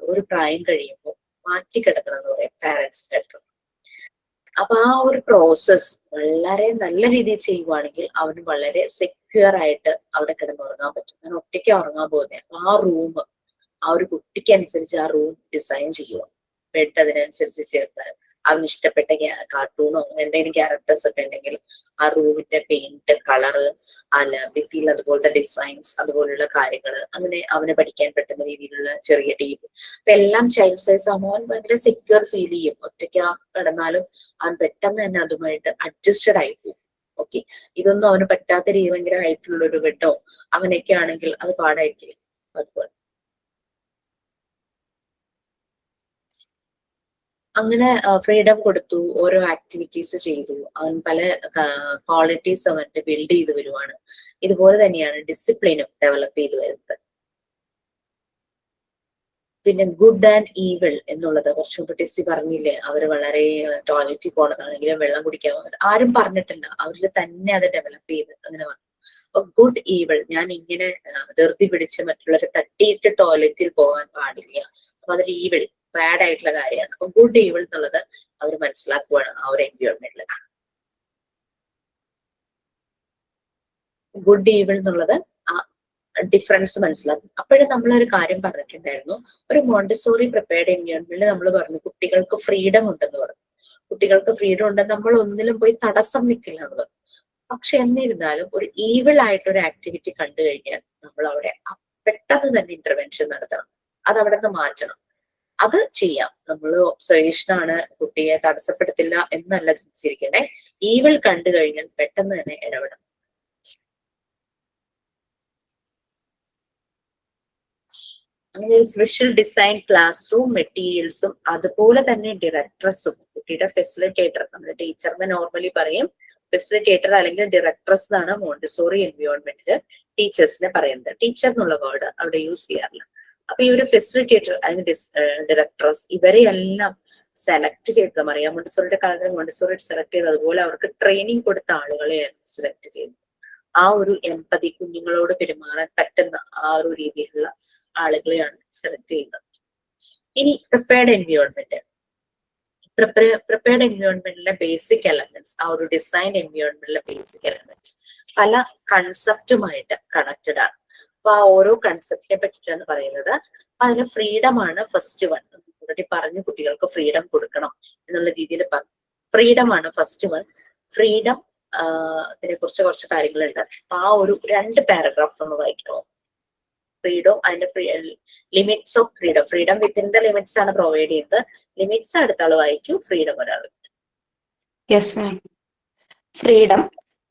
ഒരു പ്രായം കഴിയുമ്പോൾ മാറ്റിക്കിടക്കണം എന്ന് പറയും പാരന്റ്സിന്റെ അടുത്ത്. അപ്പൊ ആ ഒരു പ്രോസസ് വളരെ നല്ല രീതിയിൽ ചെയ്യുവാണെങ്കിൽ അവന് വളരെ സെക്യൂർ ആയിട്ട് അവിടെ കിടന്നുറങ്ങാൻ പറ്റും. ഞാൻ ഒറ്റയ്ക്ക് ഉറങ്ങാൻ പോകുന്നത് ആ റൂം ആ ഒരു കുട്ടിക്ക് അനുസരിച്ച് ആ റൂം ഡിസൈൻ ചെയ്യുക. ബെഡ് അതിനനുസരിച്ച് ചേർത്ത് അവന് ഇഷ്ടപ്പെട്ട കാർട്ടൂണോ എന്തെങ്കിലും ക്യാരക്ടേഴ്സ് ഒക്കെ ഉണ്ടെങ്കിൽ ആ റൂമിന്റെ പെയിന്റ്, കളറ്, അല്ല ഭിത്തിയിൽ അതുപോലത്തെ ഡിസൈൻസ്, അതുപോലുള്ള കാര്യങ്ങൾ, അങ്ങനെ അവന് പഠിക്കാൻ പറ്റുന്ന രീതിയിലുള്ള ചെറിയ ടേബിൾ. അപ്പൊ എല്ലാം ചൈൽഡ് സൈസ് ആകുമ്പോൾ അവൻ ഭയങ്കര സെക്യൂർ ഫീൽ ചെയ്യും. ഒറ്റയ്ക്ക് കിടന്നാലും അവൻ പെട്ടെന്ന് തന്നെ അതുമായിട്ട് അഡ്ജസ്റ്റഡ് ആയി പോകും. ഓക്കെ, ഇതൊന്നും അവന് പറ്റാത്ത രീതി ഭയങ്കര ഹൈറ്റുള്ള ഒരു ബെഡോ അങ്ങനെയൊക്കെ ആണെങ്കിൽ അത് പാടായിരിക്കില്ല. അതുപോലെ അങ്ങനെ ഫ്രീഡം കൊടുത്തു, ഓരോ ആക്ടിവിറ്റീസ് ചെയ്തു, അവൻ പല ക്വാളിറ്റീസ് അവന്റെ ബിൽഡ് ചെയ്ത് വരുവാണ്. ഇതുപോലെ തന്നെയാണ് ഡിസിപ്ലിനും ഡെവലപ്പ് ചെയ്ത് വരുന്നത്. പിന്നെ ഗുഡ് ആൻഡ് ഈവിൾ എന്നുള്ളത് കുറച്ചും കൂടി ടെസ്സി പറഞ്ഞില്ലേ, അവര് വളരെ ടോയ്ലറ്റിൽ പോണതാണെങ്കിലും വെള്ളം കുടിക്കാൻ ആരും പറഞ്ഞിട്ടില്ല, അവരിൽ തന്നെ അത് ഡെവലപ്പ് ചെയ്ത് അങ്ങനെ വന്നു. അപ്പൊ ഗുഡ് ഈവിൾ, ഞാൻ ഇങ്ങനെ ധൃതി പിടിച്ച് മറ്റുള്ളവരെ തട്ടിയിട്ട് ടോയ്ലറ്റിൽ പോകാൻ പാടില്ല, അപ്പൊ അതൊരു ഈവിൾ ബാഡ് ആയിട്ടുള്ള കാര്യമാണ്. അപ്പൊ ഗുഡ് ഈവിൾ എന്നുള്ളത് അവർ മനസ്സിലാക്കുവാണ് ആ ഒരു എൻവയോൺമെന്റിൽ. ഗുഡ് ഈവിൾ എന്നുള്ളത് ഡിഫറൻസ് മനസ്സിലാക്കും. അപ്പോഴും നമ്മളൊരു കാര്യം പറഞ്ഞിട്ടുണ്ടായിരുന്നു, ഒരു മോണ്ടിസോറി പ്രിപ്പയർഡ് എൻവയോൺമെന്റിൽ നമ്മൾ പറഞ്ഞു കുട്ടികൾക്ക് ഫ്രീഡം ഉണ്ടെന്ന് പറഞ്ഞു. കുട്ടികൾക്ക് ഫ്രീഡം ഉണ്ടെന്ന് നമ്മൾ ഒന്നിലും പോയി തടസ്സം നിൽക്കില്ല എന്ന് പറഞ്ഞു. പക്ഷെ എന്നിരുന്നാലും ഒരു ഈവിൾ ആയിട്ട് ഒരു ആക്ടിവിറ്റി കണ്ടു കഴിഞ്ഞാൽ നമ്മൾ അവിടെ പെട്ടെന്ന് തന്നെ ഇന്റർവെൻഷൻ നടത്തണം, അത് അവിടെ നിന്ന് മാറ്റണം. അത് ചെയ്യാം, നമ്മൾ ഒബ്സർവേഷൻ ആണ്, കുട്ടിയെ തടസ്സപ്പെടുത്തില്ല എന്നല്ല ചിന്തിച്ചിരിക്കണേ. ഈവിൾ കണ്ടു കഴിഞ്ഞാൽ പെട്ടെന്ന് തന്നെ ഇടപെടണം. അങ്ങനെ ഒരു സ്പെഷ്യൽ ഡിസൈൻ ക്ലാസ് റൂം മെറ്റീരിയൽസും അതുപോലെ തന്നെ ഡയറക്ടറസും കുട്ടിയുടെ ഫെസിലിറ്റേറ്റർ, നമ്മുടെ ടീച്ചറിന് നോർമലി പറയും ഫെസിലിറ്റേറ്റർ അല്ലെങ്കിൽ ഡയറക്ടറസ് എന്നാണ് മോണ്ടിസോറി എൻവയോൺമെന്റില് ടീച്ചേഴ്സിനെ പറയുന്നത്. ടീച്ചർ എന്നുള്ള വേർഡ് അവിടെ യൂസ് ചെയ്യാറില്ല. അപ്പൊ ഈ ഒരു ഫെസിലിറ്റേറ്റർ അല്ലെങ്കിൽ ഡയറക്ടറസ് ഇവരെയെല്ലാം സെലക്ട് ചെയ്തത് അറിയാം. മോണ്ടിസോറിയുടെ കാലത്ത് മോണ്ടിസോറി സെലക്ട് ചെയ്ത് അതുപോലെ അവർക്ക് ട്രെയിനിങ് കൊടുത്ത ആളുകളെയാണ് സെലക്ട് ചെയ്തത്. ആ ഒരു എമ്പതി, കുഞ്ഞുങ്ങളോട് പെരുമാറാൻ പറ്റുന്ന ആ ഒരു രീതിയിലുള്ള ആളുകളെയാണ് സെലക്ട് ചെയ്യുന്നത്. ഇനി പ്രിപ്പയർഡ് എൻവയോൺമെന്റ്, പ്രിപ്പയർഡ് എൻവയോൺമെന്റിലെ ബേസിക് എലമെന്റ്സ്, ആ ഒരു ഡിസൈൻ എൻവയോൺമെന്റിലെ ബേസിക് എലമെന്റ് പല കൺസെപ്റ്റുമായിട്ട് കണക്റ്റഡ് ആണ്. അപ്പൊ ആ ഓരോ കൺസെപ്റ്റിനെ പറ്റിയിട്ടാണ് പറയുന്നത്. അപ്പൊ അതിന് ഫ്രീഡം ആണ് ഫസ്റ്റ് വൺ. ഓൾറെഡി പറഞ്ഞു കുട്ടികൾക്ക് ഫ്രീഡം കൊടുക്കണം എന്നുള്ള രീതിയിൽ പറഞ്ഞു. ഫ്രീഡം ആണ് ഫസ്റ്റ് വൺ. ഫ്രീഡം അതിനെ കുറിച്ച് കുറച്ച് കാര്യങ്ങളുണ്ട്. അപ്പൊ ആ ഒരു 2 പാരഗ്രാഫ് നമ്മൾ വായിക്കണോ? ഫ്രീഡം, അതിന്റെ limits of freedom. Freedom within the limits ആണ് പ്രൊവൈഡ് ചെയ്യുന്നത്. ലിമിറ്റ്സ് അടുത്ത ആൾ വായിക്കൂ, ഫ്രീഡം ഒരാൾ. Yes, ma'am. Freedom.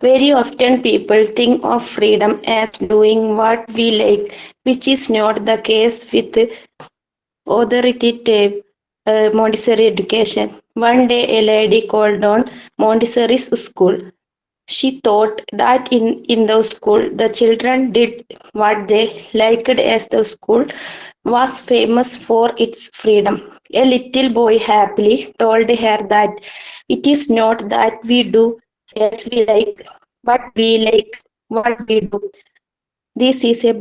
Very often people think of freedom as doing what we like, which is not the case with authoritative Montessori education. One day a lady called on Montessori's school. She thought that in the school the children did what they liked, as the school was famous for its freedom. A little boy happily told her that it is not that we do as we like, but we like what we do. This is a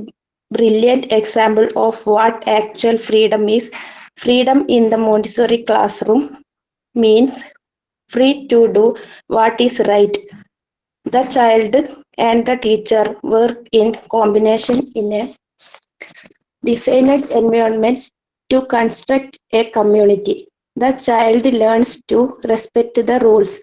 brilliant example of what actual freedom is. Freedom in the Montessori classroom means free to do what is right. The child and the teacher work in combination in a designed environment to construct a community. The child learns to respect the rules.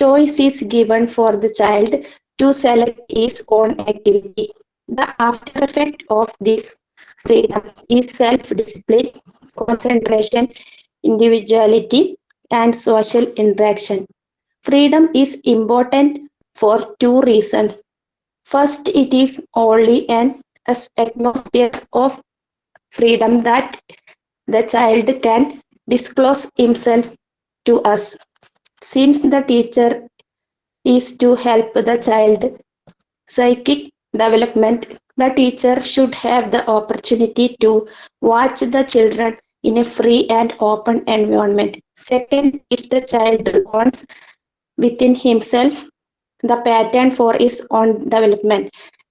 Choice is given for the child to select his own activity. The after effect of this freedom is self-discipline, concentration, individuality, and social interaction. Freedom is important for 2 reasons. First, it is only an atmosphere of freedom that the child can disclose himself to us. Since the teacher is to help the child psychic development, the teacher should have the opportunity to watch the children in a free and open environment. Second, if the child wants within himself the pattern for his own development,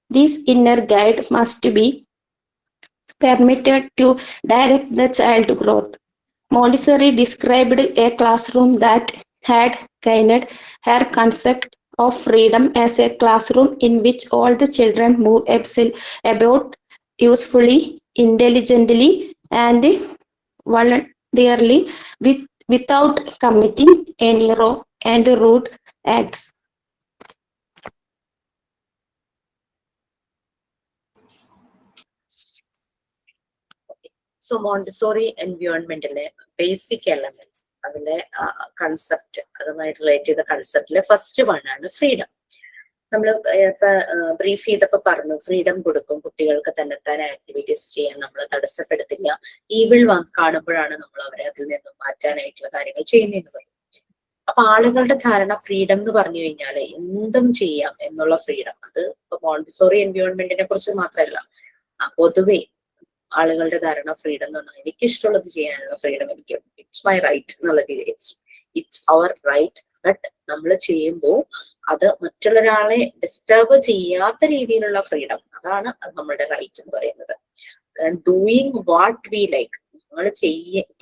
this inner guide must be permitted to direct the child growth. Montessori described a classroom that had gained her concept of freedom as a classroom in which all the children move about usefully, intelligently, and voluntarily without committing any wrong and rude acts. So Montessori എൻവയോൺമെന്റിലെ ബേസിക് എലമെന്റ്സ്, അതിന്റെ കൺസെപ്റ്റ്, അതുമായിട്ട് റിലേറ്റ് ചെയ്ത കൺസെപ്റ്റിലെ ഫസ്റ്റ് വൺ ആണ് ഫ്രീഡം. നമ്മൾ ഇപ്പൊ ബ്രീഫ് ചെയ്തപ്പോ പറഞ്ഞു, ഫ്രീഡം കൊടുക്കും, കുട്ടികൾക്ക് തന്നെത്താൻ ആക്ടിവിറ്റീസ് ചെയ്യാൻ നമ്മൾ തടസ്സപ്പെടുത്തില്ല. ഈവിൾ കാണുമ്പോഴാണ് നമ്മൾ അവരെ അതിൽ നിന്നും മാറ്റാനായിട്ടുള്ള കാര്യങ്ങൾ ചെയ്യുന്നതെന്ന് പറയും. അപ്പൊ ആളുകളുടെ ധാരണ ഫ്രീഡം എന്ന് പറഞ്ഞു കഴിഞ്ഞാല് എന്തും ചെയ്യാം എന്നുള്ള ഫ്രീഡം. അത് ഇപ്പൊ മോണ്ടിസോറി എൻവയോൺമെന്റിനെ കുറിച്ച് മാത്രമല്ല, പൊതുവെ ആളുകളുടെ ധാരണ ഫ്രീഡം എന്ന് പറഞ്ഞാൽ എനിക്ക് ഇഷ്ടമുള്ളത് ചെയ്യാനുള്ള ഫ്രീഡം, എനിക്ക് ഇറ്റ്സ് മൈ റൈറ്റ് എന്നുള്ള രീതിയിൽ, ഇറ്റ്സ് അവർ റൈറ്റ്. ബട്ട് നമ്മൾ ചെയ്യുമ്പോൾ അത് മറ്റുള്ളൊരാളെ ഡിസ്റ്റർബ് ചെയ്യാത്ത രീതിയിലുള്ള ഫ്രീഡം, അതാണ് നമ്മളുടെ റൈറ്റ് എന്ന് പറയുന്നത്. ഡൂയിങ് വാട്ട് വി ലൈക്ക്, നമ്മൾ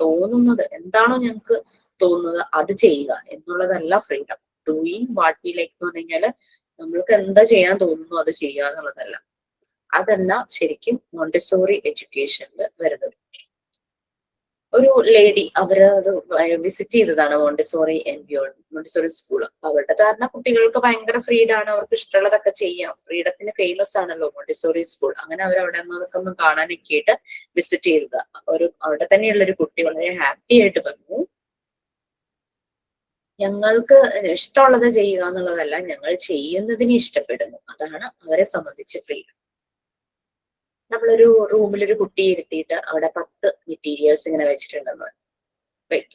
തോന്നുന്നത് എന്താണോ ഞങ്ങൾക്ക് തോന്നുന്നത് അത് ചെയ്യുക എന്നുള്ളതല്ല freedom. Doing what we like എന്ന് പറഞ്ഞു കഴിഞ്ഞാല് നമ്മൾക്ക് എന്താ ചെയ്യാൻ തോന്നുന്നു അത് ചെയ്യുക എന്നുള്ളതല്ല. അതല്ല ശരിക്കും മോണ്ടിസോറി എഡ്യൂക്കേഷനിൽ വരുന്നത്. ഒരു ലേഡി അവര് അത് വിസിറ്റ് ചെയ്തതാണ് മോണ്ടിസോറി സ്കൂള്. അവരുടെ ധാരണ കുട്ടികൾക്ക് ഭയങ്കര ഫ്രീഡാണ്, അവർക്ക് ഇഷ്ടമുള്ളതൊക്കെ ചെയ്യാം, ഫ്രീഡത്തിന് ഫേമസ് ആണല്ലോ മോണ്ടിസോറി സ്കൂൾ. അങ്ങനെ അവർ അവിടെ നിന്നൊക്കെ ഒന്ന് കാണാനൊക്കെ ആയിട്ട് വിസിറ്റ് ചെയ്തത്. അവിടെ തന്നെയുള്ള ഒരു കുട്ടി വളരെ ഹാപ്പി ആയിട്ട് പറഞ്ഞു, ഞങ്ങൾക്ക് ഇഷ്ടമുള്ളത് ചെയ്യുക എന്നുള്ളതല്ല, ഞങ്ങൾ ചെയ്യുന്നതിനെ ഇഷ്ടപ്പെടുന്നു, അതാണ് അവരെ സംബന്ധിച്ച് ഫ്രീഡം. നമ്മളൊരു റൂമിലൊരു കുട്ടിയെ ഇരുത്തിയിട്ട് അവിടെ 10 മെറ്റീരിയൽസ് ഇങ്ങനെ വെച്ചിട്ടുണ്ടെന്ന്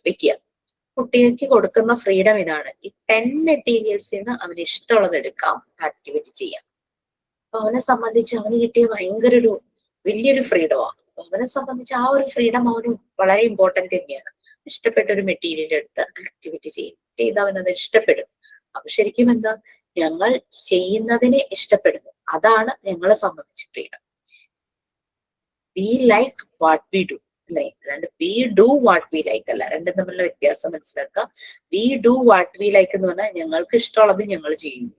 വെക്കുക. കുട്ടിക്ക് കൊടുക്കുന്ന ഫ്രീഡം ഇതാണ്, ഈ 10 മെറ്റീരിയൽസിൽ നിന്ന് അവന് ഇഷ്ടമുള്ളത് എടുക്കാം, ആക്ടിവിറ്റി ചെയ്യാം. അപ്പൊ അവനെ സംബന്ധിച്ച് അവന് കിട്ടിയ ഭയങ്കര ഒരു വലിയൊരു ഫ്രീഡമാണ്. അവനെ സംബന്ധിച്ച് ആ ഒരു ഫ്രീഡം അവന് വളരെ ഇമ്പോർട്ടന്റ് തന്നെയാണ്. ഇഷ്ടപ്പെട്ട ഒരു മെറ്റീരിയൽ എടുത്ത് ആക്ടിവിറ്റി ചെയ്ത് അവനത് ഇഷ്ടപ്പെടും. അപ്പൊ ശരിക്കും എന്താ, ഞങ്ങൾ ചെയ്യുന്നതിനെ ഇഷ്ടപ്പെടുന്നു, അതാണ് ഞങ്ങളെ സംബന്ധിച്ച് freedom. V like what we do അല്ലെ, അല്ലാണ്ട് V do what we like അല്ല. രണ്ടും തമ്മിലുള്ള വ്യത്യാസം മനസ്സിലാക്കുക. V do what we like എന്ന് പറഞ്ഞാൽ ഞങ്ങൾക്ക് ഇഷ്ടമുള്ളത് ഞങ്ങൾ ചെയ്യുന്നു.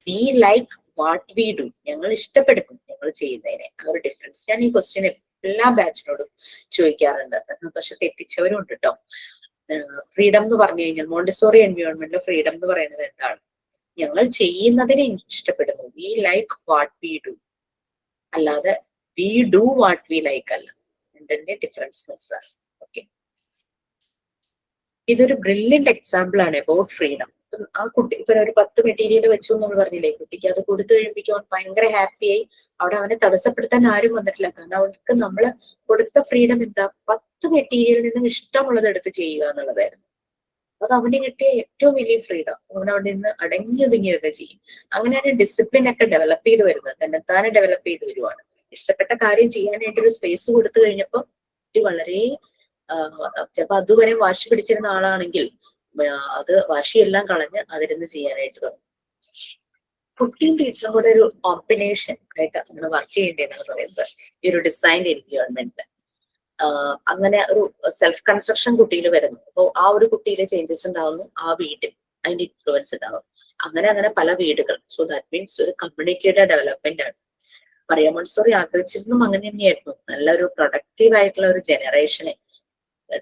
V like what we do, ഞങ്ങൾ ഇഷ്ടപ്പെടുന്നു ഞങ്ങൾ ചെയ്യുന്നതിനെ. ആ ഒരു ഡിഫറൻസ് ഞാൻ ഈ ക്വസ്റ്റ്യൻ എല്ലാ ബാച്ചിനോടും ചോദിക്കാറുണ്ട്, പക്ഷെ തെറ്റിച്ചവരും ഉണ്ട് കേട്ടോ. ഫ്രീഡം എന്ന് പറഞ്ഞു കഴിഞ്ഞാൽ മോണ്ടിസോറി എൻവയോൺമെന്റിൽ ഫ്രീഡം എന്ന് പറയുന്നത് എന്താണ്, ഞങ്ങൾ ചെയ്യുന്നതിനെ ഇഷ്ടപ്പെടുന്നു, we like what we do, അല്ലാതെ we do what we like അല്ല. രണ്ടിന്റെ ഡിഫറൻസ് മനസ്സിലാക്കും. ഓക്കെ, ഇതൊരു ബ്രില്യന്റ് എക്സാമ്പിൾ ആണ് അബൌട്ട് ഫ്രീഡം. ആ കുട്ടി ഇപ്പൊ ഒരു 10 മെറ്റീരിയൽ വെച്ചു എന്ന് പറഞ്ഞില്ലേ, കുട്ടിക്ക് അത് കൊടുത്തു കഴിയുമ്പോൾ ഭയങ്കര ഹാപ്പിയായി. അവിടെ അവനെ തടസ്സപ്പെടുത്താൻ ആരും വന്നിട്ടില്ല, കാരണം അവർക്ക് നമ്മൾ കൊടുത്ത ഫ്രീഡം എന്താ, 10 മെറ്റീരിയലിൽ നിന്നും ഇഷ്ടമുള്ളത് എടുത്ത് ചെയ്യുക എന്നുള്ളതായിരുന്നു. അത് അവന് കിട്ടിയ ഏറ്റവും വലിയ ഫ്രീഡം. അവൻ അവിടെ നിന്ന് അടങ്ങി ഒതുങ്ങിയത് ചെയ്യും. അങ്ങനെയാണ് ഡിസിപ്ലിൻ ഒക്കെ ഡെവലപ്പ് ചെയ്ത് വരുന്നത്, തന്നെത്താനെ ഡെവലപ്പ് ചെയ്ത് വരുവാണ്. ഇഷ്ടപ്പെട്ട കാര്യം ചെയ്യാനായിട്ട് ഒരു സ്പേസ് കൊടുത്തു കഴിഞ്ഞപ്പോ വളരെ ചിലപ്പോ അതുവരെ വാശി പിടിച്ചിരുന്ന ആളാണെങ്കിൽ അത് വാശിയെല്ലാം കളഞ്ഞ് അതിരുന്ന് ചെയ്യാനായിട്ട് തുടങ്ങും. കുട്ടിയും ടീച്ചറും കൂടെ ഒരു കോമ്പിനേഷൻ ആയിട്ട് നമ്മൾ വർക്ക് ചെയ്യേണ്ടതെന്നാണ് പറയുന്നത് ഈ ഒരു ഡിസൈൻഡ് എൻവയോൺമെന്റ്. അങ്ങനെ ഒരു സെൽഫ് കൺസ്ട്രക്ഷൻ കുട്ടിയിൽ വരുന്നു. അപ്പോൾ ആ ഒരു കുട്ടിയിൽ ചേഞ്ചസ് ഉണ്ടാവുന്നു, ആ വീട്ടിൽ അതിന്റെ ഇൻഫ്ലുവൻസ് ഉണ്ടാവും. അങ്ങനെ പല വീടുകൾ. സോ ദാറ്റ് മീൻസ് ഒരു കമ്മ്യൂണിറ്റിയുടെ ഡെവലപ്മെന്റ് ആണ്. മറിയ മോണ്ടിസോറി ആഗ്രഹിച്ചിരുന്നും അങ്ങനെ തന്നെയായിരുന്നു, നല്ലൊരു പ്രൊഡക്റ്റീവ് ആയിട്ടുള്ള ഒരു ജനറേഷനെ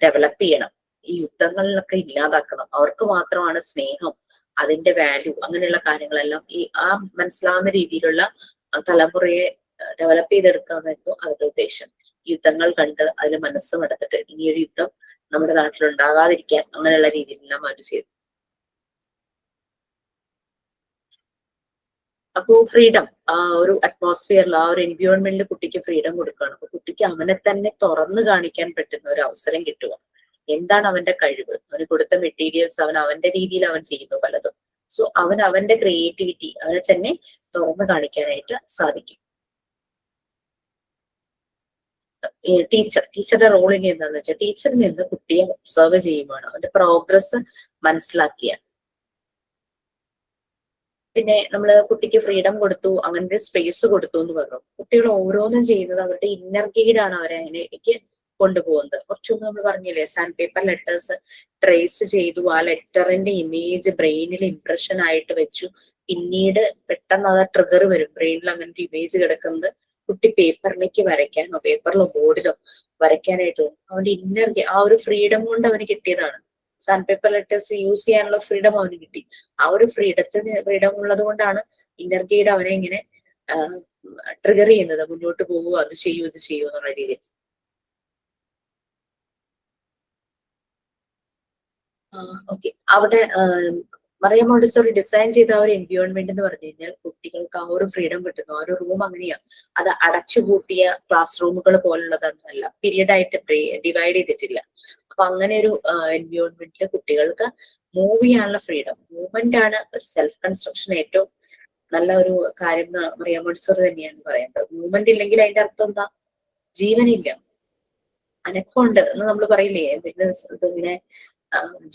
ഡെവലപ്പ് ചെയ്യണം, ഈ യുദ്ധങ്ങളിലൊക്കെ ഇല്ലാതാക്കണം. അവർക്ക് മാത്രമാണ് സ്നേഹം, അതിന്റെ വാല്യൂ, അങ്ങനെയുള്ള കാര്യങ്ങളെല്ലാം ആ മനസ്സിലാവുന്ന രീതിയിലുള്ള തലമുറയെ ഡെവലപ്പ് ചെയ്തെടുക്കുക എന്നായിരുന്നു അവരുടെ ഉദ്ദേശം. യുദ്ധങ്ങൾ കണ്ട് അതിൽ മനസ്സും എടുത്തിട്ട് ഇനിയൊരു യുദ്ധം നമ്മുടെ നാട്ടിൽ ഉണ്ടാകാതിരിക്കാൻ അങ്ങനെയുള്ള രീതിയിലെല്ലാം അവർ ചെയ്തു. അപ്പോ ഫ്രീഡം ആ ഒരു അറ്റ്മോസ്ഫിയറിൽ, ആ ഒരു എൻവയോൺമെന്റിൽ കുട്ടിക്ക് ഫ്രീഡം കൊടുക്കുകയാണ്. അപ്പൊ കുട്ടിക്ക് അവനെ തന്നെ തുറന്നു കാണിക്കാൻ പറ്റുന്ന ഒരു അവസരം കിട്ടുക. എന്താണ് അവന്റെ കഴിവ്, അവന് കൊടുത്ത മെറ്റീരിയൽസ് അവന്റെ രീതിയിൽ അവൻ ചെയ്യുന്നു പലതും. സോ അവന്റെ ക്രിയേറ്റിവിറ്റി അവനെ തന്നെ തുറന്നു കാണിക്കാനായിട്ട് സാധിക്കും. ടീച്ചറുടെ റോൾ ഇനി എന്താണെന്ന് വെച്ചാൽ, ടീച്ചറിൽ നിന്ന് കുട്ടിയെ ഒബ്സർവ് ചെയ്യുവാണ്, അവന്റെ പ്രോഗ്രസ് മനസ്സിലാക്കിയാണ്. പിന്നെ നമ്മള് കുട്ടിക്ക് ഫ്രീഡം കൊടുത്തു, അങ്ങനത്തെ സ്പേസ് കൊടുത്തു എന്ന് പറഞ്ഞു. കുട്ടികൾ ഓരോന്നും ചെയ്യുന്നത് അവരുടെ ഇന്നർ ഗൈഡാണ് അവരെ അതിലേക്ക് കൊണ്ടുപോകുന്നത്. കുറച്ചുമുമ്പ് നമ്മൾ പറഞ്ഞില്ലേ, സാൻഡ് പേപ്പർ ലെറ്റേഴ്സ് ട്രേസ് ചെയ്തു, ആ ലെറ്ററിന്റെ ഇമേജ് ബ്രെയിനിൽ ഇംപ്രഷൻ ആയിട്ട് വെച്ചു. പിന്നീട് പെട്ടെന്ന് അത് ട്രിഗർ വരും, ബ്രെയിനിൽ അങ്ങനത്തെ ഇമേജ് കിടക്കുന്നത് കുട്ടി പേപ്പറിലേക്ക് വരയ്ക്കാനോ പേപ്പറിലോ ബോർഡിലോ വരയ്ക്കാനായിട്ട് അവന്റെ ഇന്നർ ആ ഒരു ഫ്രീഡം കൊണ്ട് അവന് കിട്ടിയതാണ്. സാൻഡ് പേപ്പർ ലെറ്റേഴ്സ് യൂസ് ചെയ്യാനുള്ള ഫ്രീഡം അവന് കിട്ടി. ആ ഒരു ഫ്രീഡം ഉള്ളത് കൊണ്ടാണ് ഇന്നർ ഗൈഡ് അവനെ ഇങ്ങനെ ട്രിഗർ ചെയ്യുന്നത്, മുന്നോട്ട് പോകൂ, അത് ചെയ്യൂ, ഇത് ചെയ്യൂ എന്നുള്ള രീതിയിൽ. ഓക്കെ, അവിടെ മറിയ മോണ്ടിസോറി ഡിസൈൻ ചെയ്ത ആ ഒരു എൻവയോൺമെന്റ് എന്ന് പറഞ്ഞു കഴിഞ്ഞാൽ കുട്ടികൾക്ക് ആ ഒരു ഫ്രീഡം കിട്ടുന്നു. ആ ഒരു റൂം അങ്ങനെയാണ്, അത് അടച്ചുപൂട്ടിയ ക്ലാസ് റൂമുകൾ പോലുള്ളതൊന്നല്ല, പീരീഡ് ആയിട്ട് ഡിവൈഡ് ചെയ്തിട്ടില്ല. അപ്പൊ അങ്ങനെ ഒരു എൻവയോൺമെന്റിൽ കുട്ടികൾക്ക് മൂവ് ചെയ്യാനുള്ള ഫ്രീഡം, മൂവ്മെന്റ് ആണ് ഒരു സെൽഫ് കൺസ്ട്രക്ഷൻ ഏറ്റവും നല്ല ഒരു കാര്യം മറിയ മോണ്ടിസോറി തന്നെയാണ് പറയുന്നത്. മൂവ്മെന്റ് ഇല്ലെങ്കിൽ അതിന്റെ അർത്ഥം എന്താ, ജീവനില്ല, അനക്കമുണ്ട് എന്ന് നമ്മൾ പറയില്ലേ, എന്തെങ്കിലും ഇതിങ്ങനെ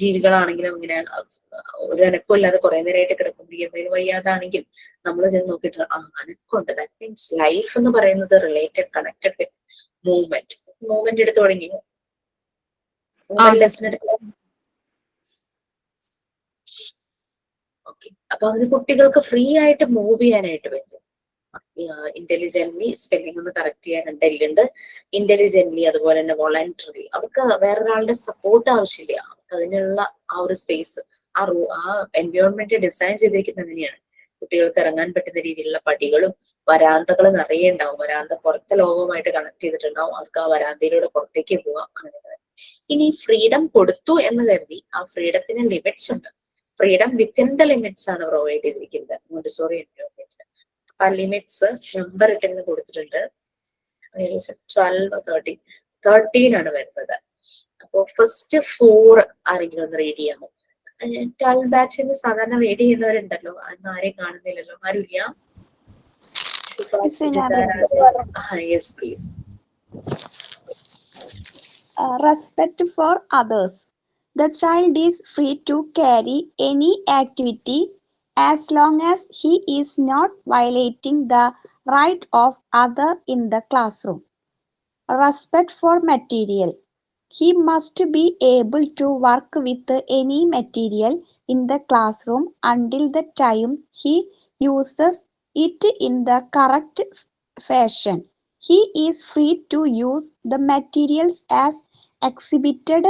ജീവികളാണെങ്കിലും ഇങ്ങനെ ഒരു അനക്കമില്ലാതെ കുറെ നേരമായിട്ട് കിടക്കുമ്പോൾ എന്തെങ്കിലും വയ്യാതാണെങ്കിൽ നമ്മൾ ഇത് നോക്കിയിട്ട് അനക്കമുണ്ട്. ദാറ്റ് മീൻസ് ലൈഫ് എന്ന് പറയുന്നത് related connected with movement. Movement എടുത്ത് തുടങ്ങിയോ? ലെസൺ എടുത്ത് ഓക്കെ. അപ്പൊ അതിന് കുട്ടികൾക്ക് ഫ്രീ ആയിട്ട് മൂവ് ചെയ്യാനായിട്ട് പറ്റും. ഇന്റലിജന്റ്ലി സ്പെല്ലിംഗ് ഒന്ന് കറക്റ്റ് ചെയ്യാൻ ഡെല്ലുണ്ട്. ഇന്റലിജന്റ്ലി അതുപോലെ തന്നെ വോളണ്ടറി അവർക്ക് വേറൊരാളുടെ സപ്പോർട്ട് ആവശ്യമില്ല. അവർക്ക് അതിനുള്ള ആ ഒരു സ്പേസ് ആ എൻവയോൺമെന്റ് ഡിസൈൻ ചെയ്തിരിക്കുന്നത് അങ്ങനെയാണ്. കുട്ടികൾക്ക് ഇറങ്ങാൻ പറ്റുന്ന രീതിയിലുള്ള പടികളും വരാന്തകളും നിറയെ ഉണ്ടാവും. വരാന്ത പുറത്തെ ലോകവുമായിട്ട് കണക്ട് ചെയ്തിട്ടുണ്ടാവും. അവർക്ക് ആ വരാന്തയിലൂടെ പുറത്തേക്ക് പോവാം. അങ്ങനെ ഇനി ഫ്രീഡം കൊടുത്തു എന്ന് കരുതി ആ ഫ്രീഡത്തിന് ലിമിറ്റ്സ് ഉണ്ട്. ഫ്രീഡം വിത്തിൻ ദ ലിമിറ്റ്സ് ആണ് പ്രൊവൈഡ് ചെയ്തിരിക്കുന്നത് മോണ്ടിസോറി എൻവയോൺമെന്റിൽ. ആ ലിമിറ്റ്സ് നമ്പർ ഇട്ടെന്ന് കൊടുത്തിട്ടുണ്ട്. 12, 13 ആണ് വരുന്നത്. അപ്പോ ഫസ്റ്റ് 4 ആരെങ്കിലും ഒന്ന് റീഡ് ചെയ്യാമോ? 12 ബാച്ചിന് സാധാരണ റീഡ് ചെയ്യുന്നവരുണ്ടല്ലോ, അന്ന് ആരെയും കാണുന്നില്ലല്ലോ, ആരുമില്ല? Yes please. Respect for others. The child is free to carry any activity as long as he is not violating the right of other in the classroom. Respect for material. He must be able to work with any material in the classroom until the time he uses it in the correct fashion. He is free to use the materials as exhibited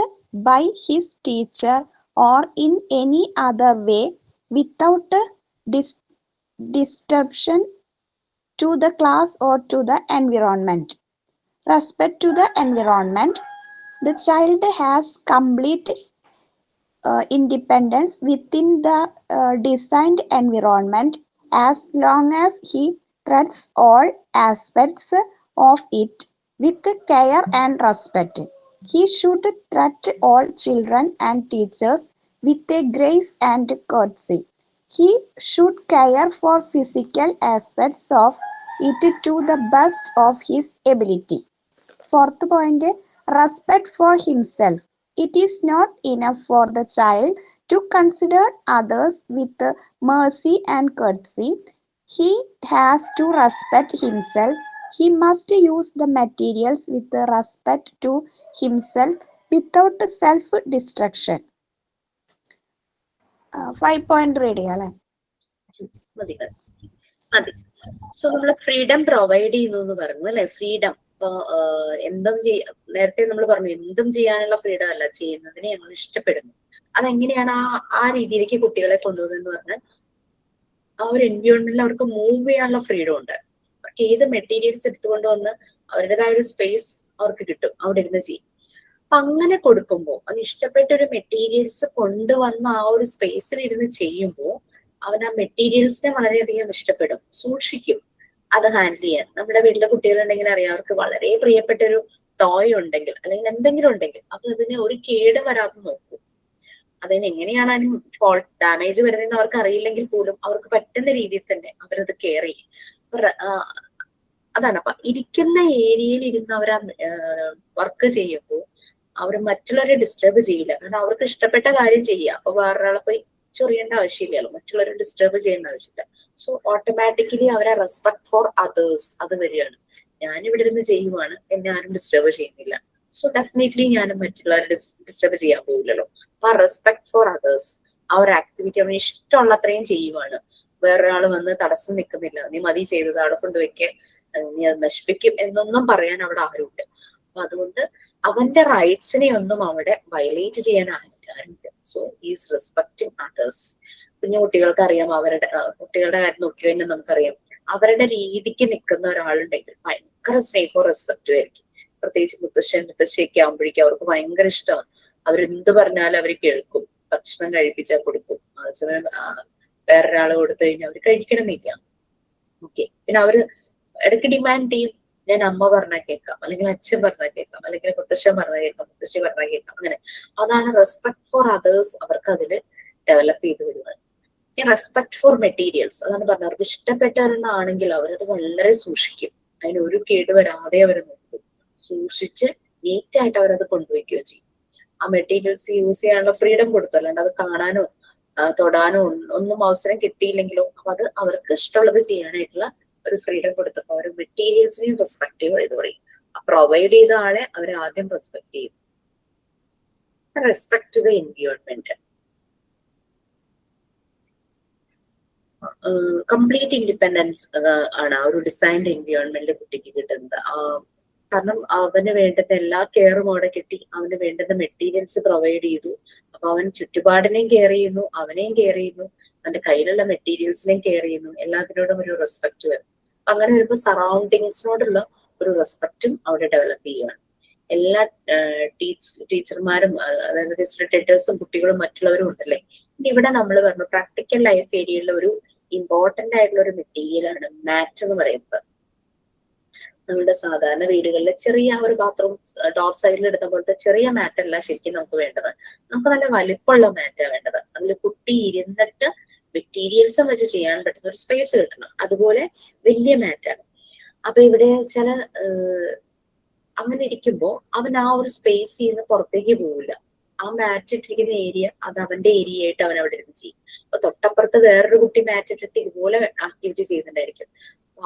by his teacher or in any other way without disruption to the class or to the environment. Respect to the environment. The child has complete independence within the designed environment as long as he treats all aspects of it with care and respect. He should treat all children and teachers with a grace and courtesy. He should care for physical aspects of it to the best of his ability. Fourth point, respect for himself. It is not enough for the child to consider others with mercy and courtesy. He has to respect himself. He must use the materials with respect to himself without self-destruction. 5 point read ചെയ്യാം. മതി. സോ നമ്മൾ ഫ്രീഡം പ്രൊവൈഡ് ചെയ്യുന്നു എന്ന് പറഞ്ഞു അല്ലെ. ഫ്രീഡം ഇപ്പൊ എന്തും നേരത്തെ നമ്മൾ പറഞ്ഞു എന്തും ചെയ്യാനുള്ള ഫ്രീഡം അല്ല, ചെയ്യുന്നതിനെ ഞങ്ങൾ ഇഷ്ടപ്പെടുന്നു. അതെങ്ങനെയാണ് ആ രീതിയിലേക്ക് കുട്ടികളെ കൊണ്ടുപോകുന്നതെന്ന് പറഞ്ഞാൽ ആ ഒരു എൻവയോൺമെന്റിൽ അവർക്ക് മൂവ് ചെയ്യാനുള്ള ഫ്രീഡം ഉണ്ട്. അവർക്ക് ഏത് മെറ്റീരിയൽസ് എടുത്തുകൊണ്ട് വന്ന് അവരുടേതായ ഒരു സ്പേസ് അവർക്ക് കിട്ടും, അവിടെ ഇരുന്ന് ചെയ്യും. അപ്പൊ അങ്ങനെ കൊടുക്കുമ്പോൾ അവന് ഇഷ്ടപ്പെട്ട ഒരു മെറ്റീരിയൽസ് കൊണ്ടുവന്ന് ആ ഒരു സ്പേസിൽ ഇരുന്ന് ചെയ്യുമ്പോൾ അവൻ ആ മെറ്റീരിയൽസിനെ വളരെയധികം ഇഷ്ടപ്പെടും, സൂക്ഷിക്കും അത് ഹാൻഡിൽ ചെയ്യാൻ. നമ്മുടെ വീട്ടിലെ കുട്ടികളുണ്ടെങ്കിൽ അറിയാം, അവർക്ക് വളരെ പ്രിയപ്പെട്ട ഒരു ടോയ് ഉണ്ടെങ്കിൽ അല്ലെങ്കിൽ എന്തെങ്കിലും ഉണ്ടെങ്കിൽ അവർ അതിനെ ഒരു കേട് വരാതെ നോക്കും. അതിന് എങ്ങനെയാണ് അതിന് ഫോൾട്ട് ഡാമേജ് വരുന്നതെന്ന് അവർക്ക് അറിയില്ലെങ്കിൽ പോലും അവർക്ക് പറ്റുന്ന രീതിയിൽ തന്നെ അവരത് കെയർ ചെയ്യും. അതാണ്. അപ്പൊ ഇരിക്കുന്ന ഏരിയയിൽ ഇരുന്ന് അവർ വർക്ക് ചെയ്യുമ്പോൾ അവർ മറ്റുള്ളവരെ ഡിസ്റ്റർബ് ചെയ്യില്ല. കാരണം അവർക്ക് ഇഷ്ടപ്പെട്ട കാര്യം ചെയ്യുക. അപ്പൊ വേറൊരാളെ പോയി ചൊറിയേണ്ട ആവശ്യമില്ലല്ലോ, മറ്റുള്ളവരെ ഡിസ്റ്റർബ് ചെയ്യുന്ന ആവശ്യമില്ല. സോ ഓട്ടോമാറ്റിക്കലി അവരെ റെസ്പെക്ട് ഫോർ അതേഴ്സ് അത് വരികയാണ്. ഞാനിവിടെ ഇരുന്ന് ചെയ്യുവാണ്, എന്നെ ആരും ഡിസ്റ്റർബ് ചെയ്യുന്നില്ല. സോ ഡെഫിനറ്റ്ലി ഞാനും മറ്റുള്ളവരെ ഡിസ്റ്റർബ് ചെയ്യാൻ പോകില്ലല്ലോ. അപ്പൊ ആ റെസ്പെക്ട് ഫോർ അതേഴ്സ് ആ ഒരു ആക്ടിവിറ്റി അവന് ഇഷ്ടമുള്ള അത്രയും ചെയ്യുവാണ്. വേറൊരാൾ വന്ന് തടസ്സം നിൽക്കുന്നില്ല, നീ മതി ചെയ്തത് അവിടെ കൊണ്ടുവയ്ക്ക്, നീ അത് നശിപ്പിക്കും എന്നൊന്നും പറയാൻ അവിടെ ആരുമില്ല. അപ്പൊ അതുകൊണ്ട് അവന്റെ റൈറ്റ്സിനെ ഒന്നും അവിടെ വയലേറ്റ് ചെയ്യാൻ ആരുമില്ല. So is respecting others. കുഞ്ഞു കുട്ടികൾക്ക് അറിയാം, അവരുടെ കുട്ടികളുടെ കാര്യം നോക്കി കഴിഞ്ഞാൽ നമുക്കറിയാം, അവരുടെ രീതിക്ക് നിൽക്കുന്ന ഒരാളുണ്ടെങ്കിൽ ഭയങ്കര സ്നേഹവും റെസ്പെക്റ്റും ആയിരിക്കും. പ്രത്യേകിച്ച് മുത്തശ്ശിയൊക്കെ ആകുമ്പോഴേക്കും അവർക്ക് ഭയങ്കര ഇഷ്ടമാണ്. അവരെന്ത് പറഞ്ഞാലും അവർ കേൾക്കും, ഭക്ഷണം കഴിപ്പിച്ചാൽ കൊടുക്കും. അതേസമയം വേറൊരാൾ കൊടുത്തു കഴിഞ്ഞാൽ അവർ കഴിക്കണമെന്നില്ല. ഓക്കെ. പിന്നെ അവര് ഇടയ്ക്ക് ഡിമാൻഡ് ചെയ്യും, ഞാൻ അമ്മ പറഞ്ഞാൽ കേൾക്കാം, അല്ലെങ്കിൽ അച്ഛൻ പറഞ്ഞാൽ കേൾക്കാം, അല്ലെങ്കിൽ മുത്തശ്ശൻ പറഞ്ഞാൽ കേൾക്കാം, മുത്തശ്ശി പറഞ്ഞാൽ കേൾക്കാം. അങ്ങനെ അതാണ് റെസ്പെക്ട് ഫോർ അതേഴ്സ് അവർക്ക് അതില് ഡെവലപ്പ് ചെയ്ത് വരുന്നത്. ഈ റെസ്പെക്ട് ഫോർ മെറ്റീരിയൽസ് അതാണ് പറഞ്ഞത്. അവർക്ക് ഇഷ്ടപ്പെട്ടവരെന്നാണെങ്കിൽ അവരത് വളരെ സൂക്ഷിക്കും, അതിന് ഒരു കേട് വരാതെ അവർ നോക്കും. സൂക്ഷിച്ച് നീറ്റായിട്ട് അവരത് കൊണ്ടുവയ്ക്കുകയോ ചെയ്യും. ആ മെറ്റീരിയൽസ് യൂസ് ചെയ്യാനുള്ള ഫ്രീഡം കൊടുത്തു, അല്ലാണ്ട് അത് കാണാനോ തൊടാനോ ഒന്നും അവസരം കിട്ടിയില്ലെങ്കിലോ അപ്പൊ അത് അവർക്ക് ഇഷ്ടമുള്ളത് ചെയ്യാനായിട്ടുള്ള ഒരു ഫ്രീഡം കൊടുത്തപ്പോ അവർ മെറ്റീരിയൽസിനെയും റെസ്പെക്ട് ചെയ്ത് പറയും. പ്രൊവൈഡ് ചെയ്ത ആളെ അവർ ആദ്യം റെസ്പെക്ട് ചെയ്യും. Respect the environment. Complete independence ആണ് ആ ഒരു ഡിസൈൻഡ് എൻവയോൺമെന്റിൽ കുട്ടിക്ക് കിട്ടുന്നത്. കാരണം അവന് വേണ്ടുന്ന എല്ലാ കെയറും അവിടെ കിട്ടി, അവന് വേണ്ടുന്ന മെറ്റീരിയൽസ് പ്രൊവൈഡ് ചെയ്തു. അപ്പൊ അവൻ ചുറ്റുപാടിനെയും കെയർ ചെയ്യുന്നു, അവനെയും കെയർ ചെയ്യുന്നു, അവന്റെ കയ്യിലുള്ള മെറ്റീരിയൽസിനെയും കെയർ ചെയ്യുന്നു. എല്ലാത്തിനോടും ഒരു റെസ്പെക്ട് വരും. അങ്ങനെ വരുമ്പോൾ സറൗണ്ടിങ്സിനോടുള്ള ഒരു റെസ്പെക്റ്റും അവിടെ ഡെവലപ്പ് ചെയ്യുകയാണ്. എല്ലാ ടീച്ചർമാരും അതായത് ഫെസിലിറ്റേറ്റേഴ്സും കുട്ടികളും മറ്റുള്ളവരും ഉണ്ടല്ലേ. ഇവിടെ നമ്മൾ പറഞ്ഞു പ്രാക്ടിക്കൽ ലൈഫ് ഏരിയയിലെ ഒരു ഇമ്പോർട്ടന്റ് ആയിട്ടുള്ള ഒരു മെറ്റീരിയൽ ആണ് മാറ്റ് എന്ന് പറയുന്നത്. നമ്മുടെ സാധാരണ വീടുകളിലെ ചെറിയ ഒരു ബാത്റൂം ഡോർ സൈഡിൽ എടുത്ത പോലത്തെ ചെറിയ മാറ്റ് അല്ല ശരിക്കും നമുക്ക് വേണ്ടത്. നമുക്ക് നല്ല വലിപ്പമുള്ള മാറ്റാണ് വേണ്ടത്. അതിൽ കുട്ടി ഇരുന്നിട്ട് മെറ്റീരിയൽസും വെച്ച് ചെയ്യാൻ പറ്റുന്ന ഒരു സ്പേസ് കിട്ടണം. അതുപോലെ വലിയ മാറ്റാണ്. അപ്പൊ ഇവിടെ ചില അങ്ങനെ ഇരിക്കുമ്പോൾ അവൻ ആ ഒരു സ്പേസിൽ നിന്ന് പുറത്തേക്ക് പോവില്ല. ആ മാറ്റ് ഇട്ടിരിക്കുന്ന ഏരിയ അത് അവന്റെ ഏരിയ ആയിട്ട് അവൻ അവിടെ ഇരുന്ന് ചെയ്യും. അപ്പൊ തൊട്ടപ്പുറത്ത് വേറൊരു കുട്ടി മാറ്റ് ഇട്ടിട്ട് ഇതുപോലെ ആക്ടിവിറ്റി ചെയ്യുന്നുണ്ടായിരിക്കും.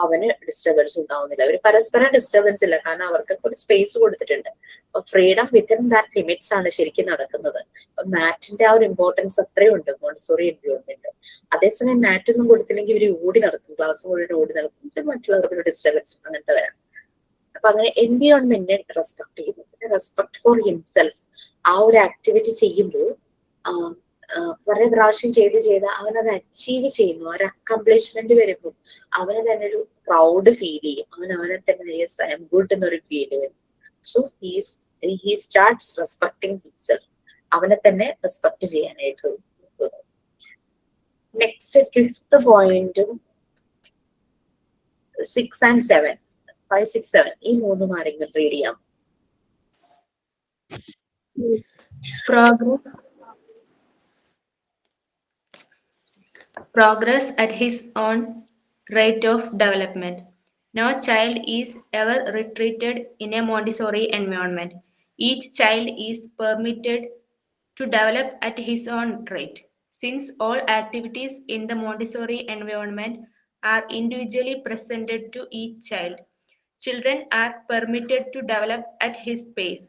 അവന് ഡിസ്റ്റർബൻസ് ഉണ്ടാവുന്നില്ല. അവർ പരസ്പരം ഡിസ്റ്റർബൻസ് ഇല്ല, കാരണം അവർക്ക് ഒരു സ്പേസ് കൊടുത്തിട്ടുണ്ട്. അപ്പൊ ഫ്രീഡം വിത്തിൻ ദാറ്റ് ലിമിറ്റ്സ് ആണ് ശരിക്കും നടക്കുന്നത്. അപ്പൊ മാറ്റിന്റെ ആ ഒരു ഇമ്പോർട്ടൻസ് അത്രയും ഉണ്ട് മോണ്ടിസോറി എൻവയോൺമെന്റ്. അതേസമയം മാറ്റ് ഒന്നും കൊടുത്തില്ലെങ്കിൽ ഇവര് ഓടി നടക്കും, ക്ലാസ് മുഴുവൻ ഓടി നടക്കും, മറ്റുള്ളവർക്ക് ഡിസ്റ്റർബൻസ് അങ്ങനത്തെ വരാം. അപ്പൊ അങ്ങനെ എൻവയോൺമെന്റിനെ റെസ്പെക്ട് ചെയ്യുന്നു. പിന്നെ റെസ്പെക്ട് ഫോർ ഹിംസെൽഫ്. ആ ഒരു ആക്ടിവിറ്റി ചെയ്യുമ്പോൾ കുറെ പ്രാവശ്യം ചെയ്ത് അവനത് അച്ചീവ് ചെയ്യുന്നു. ഒരു അക്കംപ്ലിഷ്മെന്റ് വരുമ്പോൾ അവന് തന്നെ ഒരു പ്രൗഡ് ഫീൽ ചെയ്യും. അവനെ തന്നെ യെസ് ഐ എം ഗുഡ് എന്നൊരു ഫീൽ വരും. So he starts respecting himself. അവനെ തന്നെ റെസ്പെക്ട് ചെയ്യാനായിട്ട്. നെക്സ്റ്റ് 5th പോയിന്റും 6 and 7 5, 6, 7 ഈ മൂന്നും ആരെങ്കിലും റീഡ് ചെയ്യാം. Progress at his own rate of development. No child is ever treated in a Montessori environment. Each child is permitted to develop at his own rate. Since all activities in the Montessori environment are individually presented to each child, children are permitted to develop at his pace.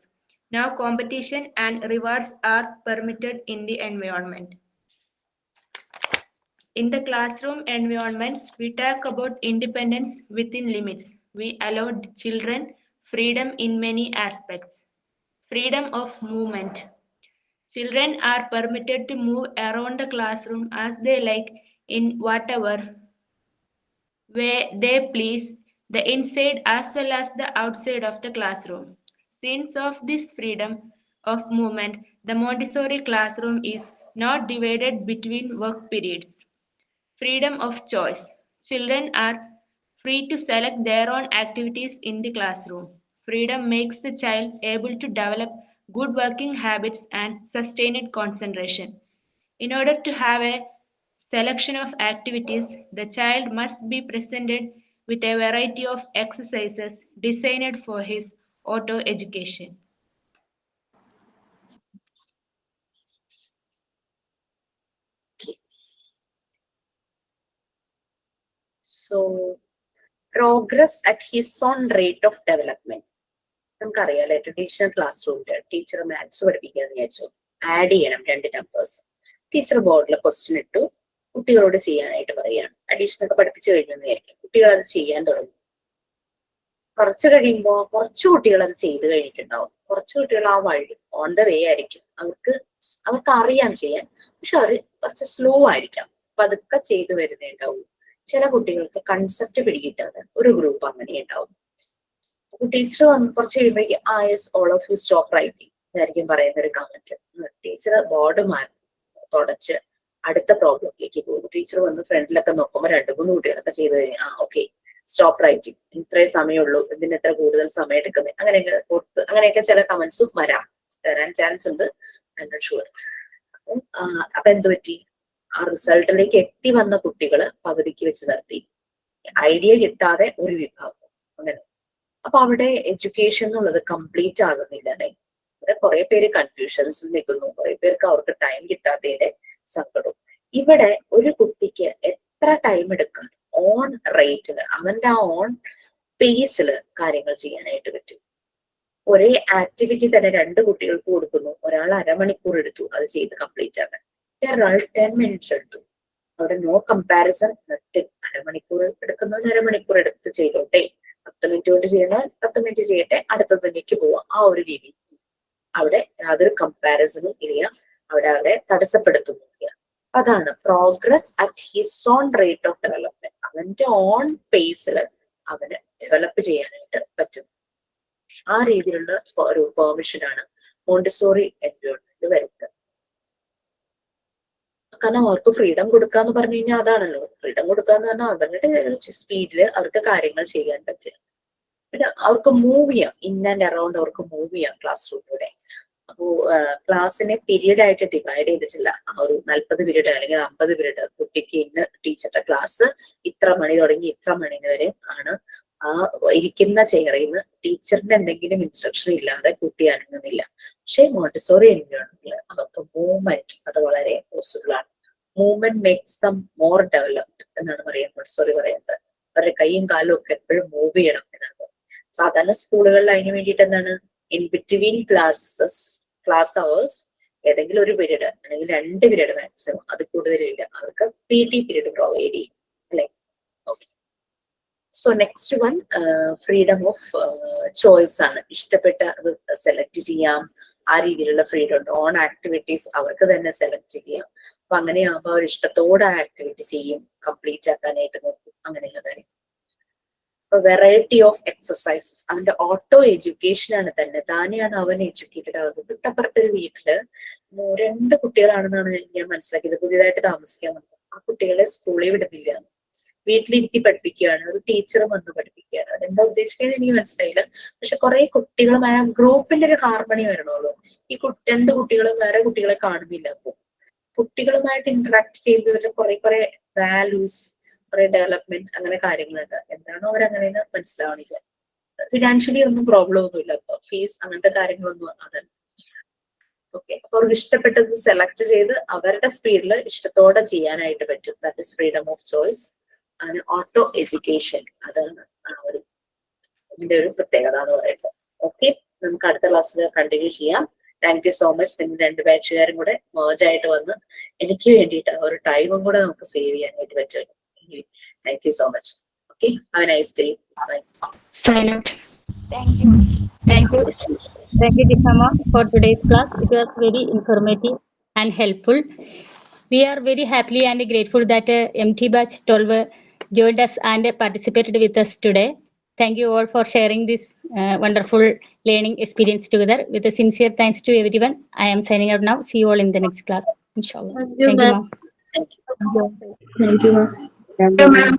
No competition and rewards are permitted in the environment. In the classroom environment, we talk about independence within limits. We allow children freedom in many aspects. Freedom of movement. Children are permitted to move around the classroom as they like in whatever way they please, the inside as well as the outside of the classroom. Since of this freedom of movement, the Montessori classroom is not divided between work periods. Freedom of choice. Children are free to select their own activities in the classroom. Freedom makes the child able to develop good working habits and sustained concentration. In order to have a selection of activities, the child must be presented with a variety of exercises designed for his auto education. So, progress at his own rate of development. നമുക്കറിയാലോ ട്രഡീഷണൽ ക്ലാസ് റൂമില് ടീച്ചർ മാത്സ് പഠിപ്പിക്കാന്ന് വിചാരിച്ചു. ആഡ് ചെയ്യണം 2 നമ്പേഴ്സ്. ടീച്ചർ ബോർഡിൽ ക്വസ്റ്റ്യൻ ഇട്ടു, കുട്ടികളോട് ചെയ്യാനായിട്ട് പറയുകയാണ്. അഡീഷൻ ഒക്കെ പഠിപ്പിച്ചു കഴിഞ്ഞു വിചാരിക്കും. കുട്ടികൾ അത് ചെയ്യാൻ തുടങ്ങി. കുറച്ച് കഴിയുമ്പോൾ കുറച്ച് കുട്ടികൾ അത് ചെയ്ത് കഴിഞ്ഞിട്ടുണ്ടാവും. കുറച്ച് കുട്ടികൾ ആ വഴി ഓൺ ദ വേ ആയിരിക്കും. അവർക്ക് അറിയാം ചെയ്യാൻ, പക്ഷെ അവർ കുറച്ച് സ്ലോ ആയിരിക്കാം. പതുക്കെ ചെയ്തു വരുന്നേ ഉണ്ടാവും. ചില കുട്ടികൾക്ക് കൺസെപ്റ്റ് പിടികിട്ടാതെ ഒരു ഗ്രൂപ്പ് അങ്ങനെ ഉണ്ടാവും. ടീച്ചർ വന്ന് കുറച്ച് കഴിയുമ്പോഴേക്കും yes all of you stop writing ഇതായിരിക്കും പറയുന്ന ഒരു കമന്റ്. ടീച്ചർ ബോർഡ് തുടച്ച് അടുത്ത പ്രോബ്ലത്തിലേക്ക് പോകും. ടീച്ചർ വന്ന് ഫ്രണ്ടിലൊക്കെ നോക്കുമ്പോൾ 2-3 കുട്ടികളൊക്കെ ചെയ്ത് കഴിഞ്ഞാൽ ഓക്കെ സ്റ്റോപ്പ് റൈറ്റിംഗ്, ഇത്രേ സമയമുള്ളൂ, ഇതിന് എത്ര കൂടുതൽ സമയം എടുക്കുന്നത്, അങ്ങനെയൊക്കെ ചില കമന്റ്സും തരാൻ ചാൻസ് ഉണ്ട്. I'm not sure. അപ്പൊ എന്ത് പറ്റി, ആ റിസൾട്ടിലേക്ക് എത്തി വന്ന കുട്ടികള് പകുതിക്ക് വെച്ച് നിർത്തി. ഐഡിയ കിട്ടാതെ ഒരു വിഭാഗം അങ്ങനെ അപ്പൊ അവിടെ എഡ്യൂക്കേഷൻ എന്നുള്ളത് കംപ്ലീറ്റ് ആകുന്നില്ല അല്ലെ. ഇവിടെ കുറെ പേര് കൺഫ്യൂഷൻസിൽ നിൽക്കുന്നു, കുറെ പേർക്ക് അവർക്ക് ടൈം കിട്ടാത്തതിന്റെ സങ്കടവും. ഇവിടെ ഒരു കുട്ടിക്ക് എത്ര ടൈം എടുക്കാൻ ഓൺ റേറ്റില് അവന്റെ ആ ഓൺ പേസില് കാര്യങ്ങൾ ചെയ്യാനായിട്ട് പറ്റും. ഒരേ ആക്ടിവിറ്റി തന്നെ 2 കുട്ടികൾക്ക് കൊടുക്കുന്നു, ഒരാൾ അരമണിക്കൂർ എടുത്തു അത് ചെയ്ത് കംപ്ലീറ്റ് ആക്കാൻ, ഒരാൾ 10 മിനിറ്റ്സ് എടുത്തു. അവിടെ നോ കമ്പാരിസൺ. അരമണിക്കൂർ എടുക്കുന്നവൻ അരമണിക്കൂർ എടുത്ത് ചെയ്തോട്ടെ, 10 മിനിറ്റ് കൊണ്ട് ചെയ്യണം 10 മിനിറ്റ് ചെയ്യട്ടെ, അടുത്തതിലേക്ക് പോവാം. ആ ഒരു രീതി അവിടെ യാതൊരു കമ്പാരിസണും ഇല്ല, അവിടെ അവരെ തടസ്സപ്പെടുത്തുന്നില്ല. അതാണ് progress at his own rate of development. അവന്റെ ഓൺ പേസിൽ അവന് ഡെവലപ്പ് ചെയ്യാനായിട്ട് പറ്റും. ആ രീതിയിലുള്ള ഒരു പെർമിഷനാണ് മോണ്ടിസോറി എൻവയോൺമെന്റ് വരുന്നത്. കാരണം അവർക്ക് ഫ്രീഡം കൊടുക്കാന്ന് പറഞ്ഞു കഴിഞ്ഞാൽ അതാണല്ലോ, ഫ്രീഡം കൊടുക്കാന്ന് പറഞ്ഞാൽ അവരുടെ സ്പീഡില് അവർക്ക് കാര്യങ്ങൾ ചെയ്യാൻ പറ്റും. പിന്നെ അവർക്ക് മൂവ് ചെയ്യാം, ഇൻ ആൻഡ് അറൗണ്ട് അവർക്ക് മൂവ് ചെയ്യാം ക്ലാസ് റൂമിലൂടെ. അപ്പോ ക്ലാസ്സിനെ പീരീഡ് ആയിട്ട് ഡിവൈഡ് ചെയ്തിട്ടില്ല. ആ ഒരു 40 പീരീഡ് അല്ലെങ്കിൽ 50 പീരീഡ് കുട്ടിക്ക് ഇന്ന് ടീച്ചറുടെ ക്ലാസ് ഇത്ര മണി തുടങ്ങി ഇത്ര മണി വരെ ആണ്. ആ ഇരിക്കുന്ന ചെയറിൽ നിന്ന് ടീച്ചറിന്റെ എന്തെങ്കിലും ഇൻസ്ട്രക്ഷൻ ഇല്ലാതെ കുട്ടി അനങ്ങുന്നില്ല. പക്ഷെ മോണ്ടിസോറി എൻവയോൺമെന്റിൽ അവർക്ക് മൂവ്മെന്റ് അത് വളരെ പോസിബിൾ ആണ്. Movement makes dum more developed എന്നാണ് പറയുന്നത് മോണ്ടിസോറി പറയുന്നത്. അവരുടെ കൈയും കാലും ഒക്കെ എപ്പോഴും മൂവ് ചെയ്യണം എന്നാണ്. സാധാരണ സ്കൂളുകളിൽ അതിന് വേണ്ടിയിട്ട് എന്താണ്, ഇൻ ബിറ്റ്വീൻ ക്ലാസ് അവേഴ്സ് ഏതെങ്കിലും ഒരു പീരീഡ് അല്ലെങ്കിൽ 2 പീരീഡ് മാക്സിമം, അത് കൂടുതലില്ല, അവർക്ക് PT പീരീഡ് പ്രൊവൈഡ് ചെയ്യും അല്ലെ. Okay, so next one freedom of choice ആണ്. ഇഷ്ടപ്പെട്ട അത് സെലക്ട് ചെയ്യാം, ആ രീതിയിലുള്ള ഫ്രീഡം ഉണ്ട്. ഓൺ ആക്ടിവിറ്റീസ് അവർക്ക് തന്നെ സെലക്ട് ചെയ്യാം. അപ്പൊ അങ്ങനെയാകുമ്പോൾ അവർ ഇഷ്ടത്തോടെ ആ ആക്ടിവിറ്റി ചെയ്യും, കംപ്ലീറ്റ് ആക്കാനായിട്ട് നോക്കും, അങ്ങനെയുള്ള കാര്യം. വെറൈറ്റി ഓഫ് എക്സസൈസസ്, അവന്റെ ഓട്ടോ എഡ്യൂക്കേഷൻ ആണ്, തന്നെ താനെയാണ് അവൻ എഡ്യൂക്കേറ്റഡ് ആവുന്നത്. തൊട്ടപ്പുറത്തൊരു വീട്ടില് 2 കുട്ടികളാണെന്നാണ് ഞാൻ മനസ്സിലാക്കിയത്, പുതിയതായിട്ട് താമസിക്കാൻ വന്നത്. ആ കുട്ടികളെ സ്കൂളിൽ വിടുന്നില്ല, വീട്ടിലിരുത്തി പഠിപ്പിക്കുകയാണ്, ഒരു ടീച്ചറും വന്ന് പഠിപ്പിക്കുകയാണ്. അതെന്താ ഉദ്ദേശിക്കുന്നത് എനിക്ക് മനസ്സിലായില്ല. പക്ഷെ കുറെ കുട്ടികളുമായ ഗ്രൂപ്പിന്റെ ഒരു ഹാർമണി വരണമല്ലോ. ഈ 2 കുട്ടികളും വേറെ കുട്ടികളെ കാണുന്നില്ല. അപ്പൊ കുട്ടികളുമായിട്ട് ഇന്ററാക്ട് ചെയ്യുന്നവരുടെ കുറെ വാല്യൂസ്, കുറെ ഡെവലപ്മെന്റ് അങ്ങനെ കാര്യങ്ങളുണ്ട്. എന്താണോ അവരങ്ങനെയെന്ന് മനസ്സിലാവണില്ല. ഫിനാൻഷ്യലി ഒന്നും പ്രോബ്ലം ഒന്നുമില്ല, അപ്പൊ ഫീസ് അങ്ങനത്തെ കാര്യങ്ങളൊന്നും അതല്ല. ഓക്കെ, അപ്പൊ അവർക്ക് ഇഷ്ടപ്പെട്ടത് സെലക്ട് ചെയ്ത് അവരുടെ സ്പീഡിൽ ഇഷ്ടത്തോടെ ചെയ്യാനായിട്ട് പറ്റും. That is freedom of choice and auto education. അതാണ് ആ ഒരു ഇതിന്റെ ഒരു പ്രത്യേകത എന്ന് പറയുന്നത്. ഓക്കെ, നമുക്ക് അടുത്ത ക്ലാസ്സിൽ കണ്ടിന്യൂ ചെയ്യാം. Thank you so much. നിങ്ങൾ 2 ബാച്ചുകാരും കൂടെ merge ആയിട്ട് വന്ന് എനിക്ക് വേണ്ടിയിട്ട് ഒരു ടൈമും കൂടെ നമുക്ക് സേവ് ചെയ്യാനായിട്ട് പറ്റും. Thank you so much. Okay, have a nice day. Bye. Sign out. Thank you. Thank you, Dishama, for today's class. It was very informative and helpful. We are very happy and grateful that MT Batch 12 joined us and participated with us today. Thank you all for sharing this wonderful learning experience together. With a sincere thanks to everyone, I am signing out now. See you all in the next class, inshallah. Thank you, ma'am. Thank you. Thank you, ma'am.